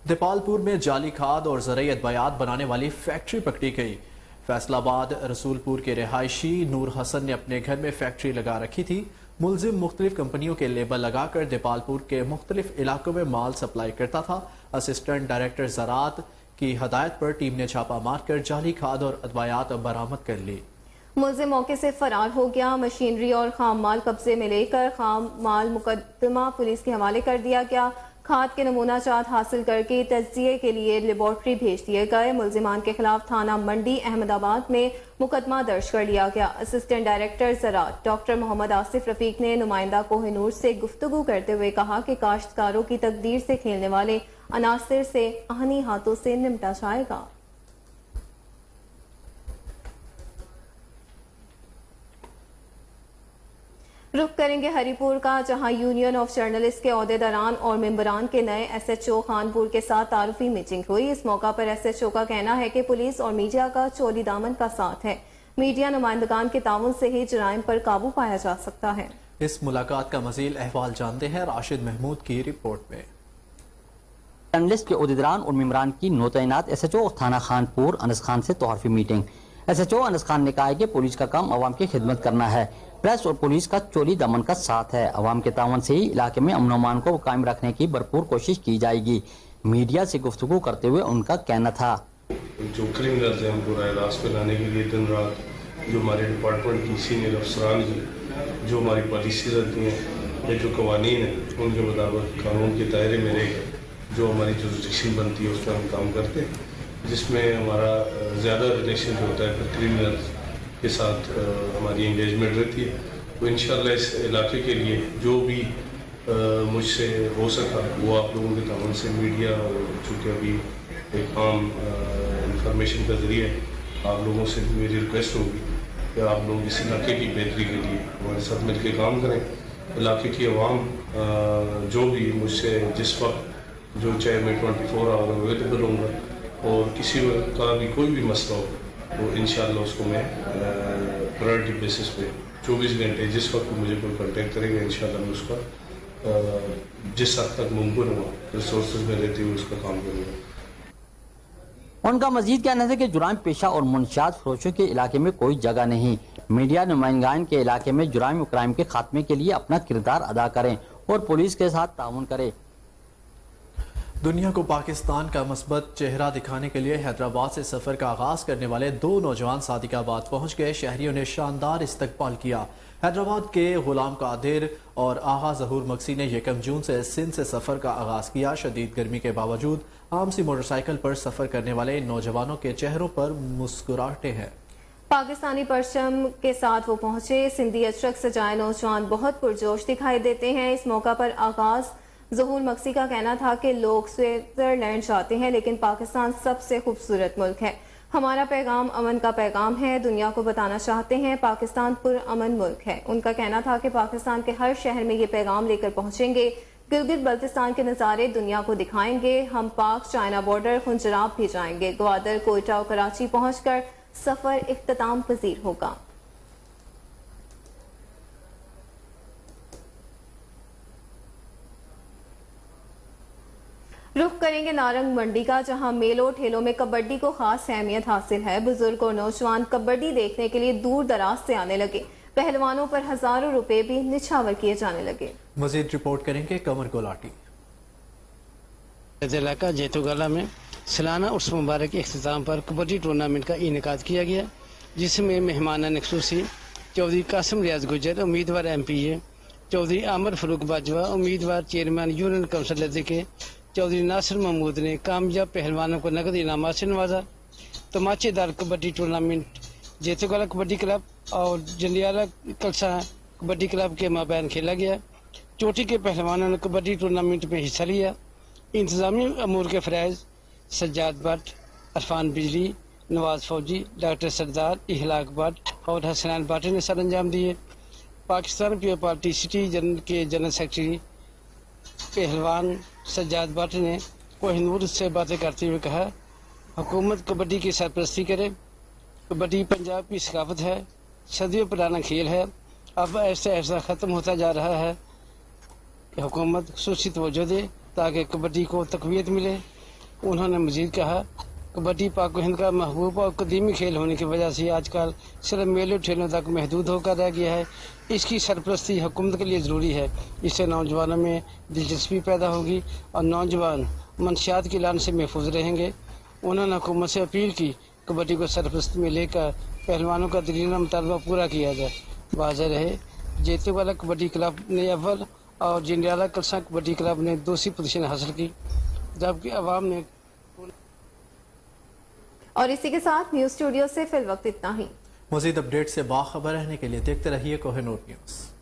دیپال پور میں جعلی کھاد اور زرعی ادویات بنانے والی فیکٹری پکڑی گئی. فیصل آباد رسول پور کے رہائشی نور حسن نے اپنے گھر میں فیکٹری لگا رکھی تھی. ملزم مختلف کمپنیوں کے لیبل لگا کر دیپال پور کے مختلف علاقوں میں مال سپلائی کرتا تھا. اسسٹنٹ ڈائریکٹر زراعت کی ہدایت پر ٹیم نے چھاپہ مار کر جعلی کھاد اور ادویات برآمد کر لی. ملزم موقع سے فرار ہو گیا. مشینری اور خام مال قبضے میں لے کر خام مال مقدمہ پولیس کے حوالے کر دیا گیا. کھاد کے نمونہ جات حاصل کر کے تجزیے کے لیے لیبارٹری بھیج دیے گئے. ملزمان کے خلاف تھانہ منڈی احمد آباد میں مقدمہ درج کر لیا گیا. اسسٹنٹ ڈائریکٹر زراعت ڈاکٹر محمد آصف رفیق نے نمائندہ کوہ نور سے گفتگو کرتے ہوئے کہا کہ کاشتکاروں کی تقدیر سے کھیلنے والے عناصر سے آہنی ہاتھوں سے نمٹا جائے گا. رخ کریں گے ہری پور کا، جہاں یونین آف جرنلسٹ کے عہدیداران اور ممبران کے نئے SHO خانپور کے ساتھ تعارفی میٹنگ ہوئی. اس موقع پر SHO کا کہنا ہے کہ پولیس اور میڈیا کا چولی دامن کا ساتھ ہے. میڈیا نمائندگان کے تعاون سے ہی جرائم پر قابو پایا جا سکتا ہے. اس ملاقات کا مزید احوال جانتے ہیں راشد محمود کی رپورٹ میں. جرنلسٹ کے عہدیداران اور ممبران کی نوتعینات SHO تھانہ خانپور انس خان سے تعارفی میٹنگ. SHO انس خان نے کہا ہے کہ پولیس کا کام عوام کی خدمت کرنا ہے. پریس اور پولیس کا چولی دمن کا ساتھ ہے. عوام کے تعاون سے ہی علاقے میں امن و امان کو قائم رکھنے کی بھرپور کوشش کی جائے گی. میڈیا سے گفتگو کرتے ہوئے ان کا کہنا تھا جو کرمنلز ہیں ان کو راہ راست پہ لانے کے لیے دن رات جو ہمارے ڈپارٹمنٹ کی سینئر افسران کی جو ہماری پالیسیز رہتی ہیں یا جو قوانین ہیں ان کے مطابق قانون کے دائرے میں رہ کر جو ہماری جورسڈکشن بنتی ہے اس پر ہم کام کرتے ہیں، جس میں ہمارا زیادہ ریلیشن جو ہوتا ہے کرمنلز کے ساتھ ہماری انگیجمنٹ رہتی ہے. تو انشاءاللہ اس علاقے کے لیے جو بھی مجھ سے ہو سکا وہ آپ لوگوں کے تعاون سے میڈیا چونکہ ابھی ایک عام انفارمیشن کا ذریعہ آپ لوگوں سے میری ریکویسٹ ہوگی کہ آپ لوگ اس علاقے کی بہتری کے لیے ہمارے ساتھ مل کے کام کریں. علاقے کی عوام جو بھی مجھ سے جس وقت جو چاہے میں 24 آور اویلیبل ہوں گا اور کسی وقت کا بھی کوئی بھی مسئلہ ہو تو انشاءاللہ اس کو میں پرائرٹی بیسس پہ 24 گھنٹے جس وقت مجھے کوئی کانٹیکٹ کرے گا انشاءاللہ میں اس کا جس حد تک ممکن ہوا ریسورسز میں رہتے ہوئے اس کا کام کروں گا. ان کا مزید کہنا ہے کہ جرائم پیشہ اور منشیات فروشوں کے علاقے میں کوئی جگہ نہیں. میڈیا نمائندگان کے علاقے میں جرائم و کرائم کے خاتمے کے لیے اپنا کردار ادا کریں اور پولیس کے ساتھ تعاون کریں. دنیا کو پاکستان کا مثبت چہرہ دکھانے کے لیے حیدرآباد سے سفر کا آغاز کرنے والے 2 نوجوان صادق آباد پہنچ گئے. شہریوں نے شاندار استقبال کیا. حیدرآباد کے غلام قادر اور آغا ظہور مکسی نے 1 جون سے سندھ سے سفر کا آغاز کیا. شدید گرمی کے باوجود عام سی موٹر سائیکل پر سفر کرنے والے ان نوجوانوں کے چہروں پر مسکراہٹیں ہیں. پاکستانی پرچم کے ساتھ وہ پہنچے. سندھی اشرک سجائے نوجوان بہت پرجوش دکھائی دیتے ہیں. اس موقع پر آغاز ظہور مکسی کا کہنا تھا کہ لوگ سوئٹزرلینڈ چاہتے ہیں لیکن پاکستان سب سے خوبصورت ملک ہے. ہمارا پیغام امن کا پیغام ہے. دنیا کو بتانا چاہتے ہیں پاکستان پر امن ملک ہے. ان کا کہنا تھا کہ پاکستان کے ہر شہر میں یہ پیغام لے کر پہنچیں گے. گلگت بلتستان کے نظارے دنیا کو دکھائیں گے. ہم پاک چائنا بارڈر خنجراب بھی جائیں گے. گوادر، کوئٹہ اور کراچی پہنچ کر سفر اختتام پذیر ہوگا. رخ کریں گے نارنگ منڈی کا، جہاں میلوں ٹھیلوں میں کبڈی کو خاص اہمیت حاصل ہے. بزرگ اور نوجوان کبڈی دیکھنے کے لیے دور دراز سے آنے لگے. پہلوانوں پر ہزاروں روپے بھی نچھاور کیے جانے لگے. مزید رپورٹ کریں گے قمر گولاٹی. जिला का जैतूगला में सालाना उर्स मुबारक के अख्ताम पर कबड्डी टूर्नामेंट का इनेकाद किया गया, जिसमें मेहमान खुसूसी चौधरी कासिम रियाज गुजर उम्मीदवार MPA, चौधरी आमिर फरूक बाजवा उम्मीदवार चेयरमैन यूनियन काउंसिल लद्दे के चौधरी नासिर महमूद ने कामयाब पहलवानों को नकद इनामात से नवाजा। तमाचेदार कबड्डी टूर्नामेंट जैतूगला कबड्डी क्लब और जंडियाला कलसा कबड्डी क्लब के माबैन खेला गया। चोटी के पहलवानों ने कबड्डी टूर्नामेंट में हिस्सा लिया। इंतजामी अमूर के फराइज सज्जाद भट्ट, अरफान बिजली, नवाज फौजी, डॉक्टर सरदार, इहलाक भट्ट और हसनैन भट्ट ने सर अंजाम दिए। पाकिस्तान पीपल्स पार्टी सिटी के जनरल सेक्रेटरी पहलवान सज्जाद भट्ट ने कोहिनूर से बातें करते हुए कहा, हुकूमत कबड्डी की सरपरस्ती करे। कबड्डी पंजाब की सकाफत है, सदियों पुराना खेल है, अब ऐसा ऐसा ख़त्म होता जा रहा है कि हुकूमत खुसूसी तवज्जो दे ताकि कबड्डी को तक़वियत मिले। उन्होंने मज़ीद कहा, कबड्डी पाक व हिंद का महबूब और कदीमी खेल होने की वजह से आजकल सिर्फ मेलों ठेलों तक महदूद होकर रह गया है। इसकी सरपरस्ती हुकूमत के लिए ज़रूरी है। इससे नौजवानों में दिलचस्पी पैदा होगी और नौजवान मंशियात की लान से महफूज रहेंगे। उन्होंने हुकूमत से अपील की, कबड्डी को सरपरस्ती में लेकर पहलवानों का दरीना मुतालबा पूरा किया जाए। वाज़ेह रहे, जैतूगला कबड्डी क्लब ने अव्वल और जंडियाला कलसा कबड्डी क्लब ने दूसरी पोजीशन हासिल की, जबकि अवाम ने। और इसी के साथ न्यूज़ स्टूडियो से फिल वक्त इतना ही। मज़ीद अपडेट से बाखबर रहने के लिए देखते रहिए कोहिनूर न्यूज़।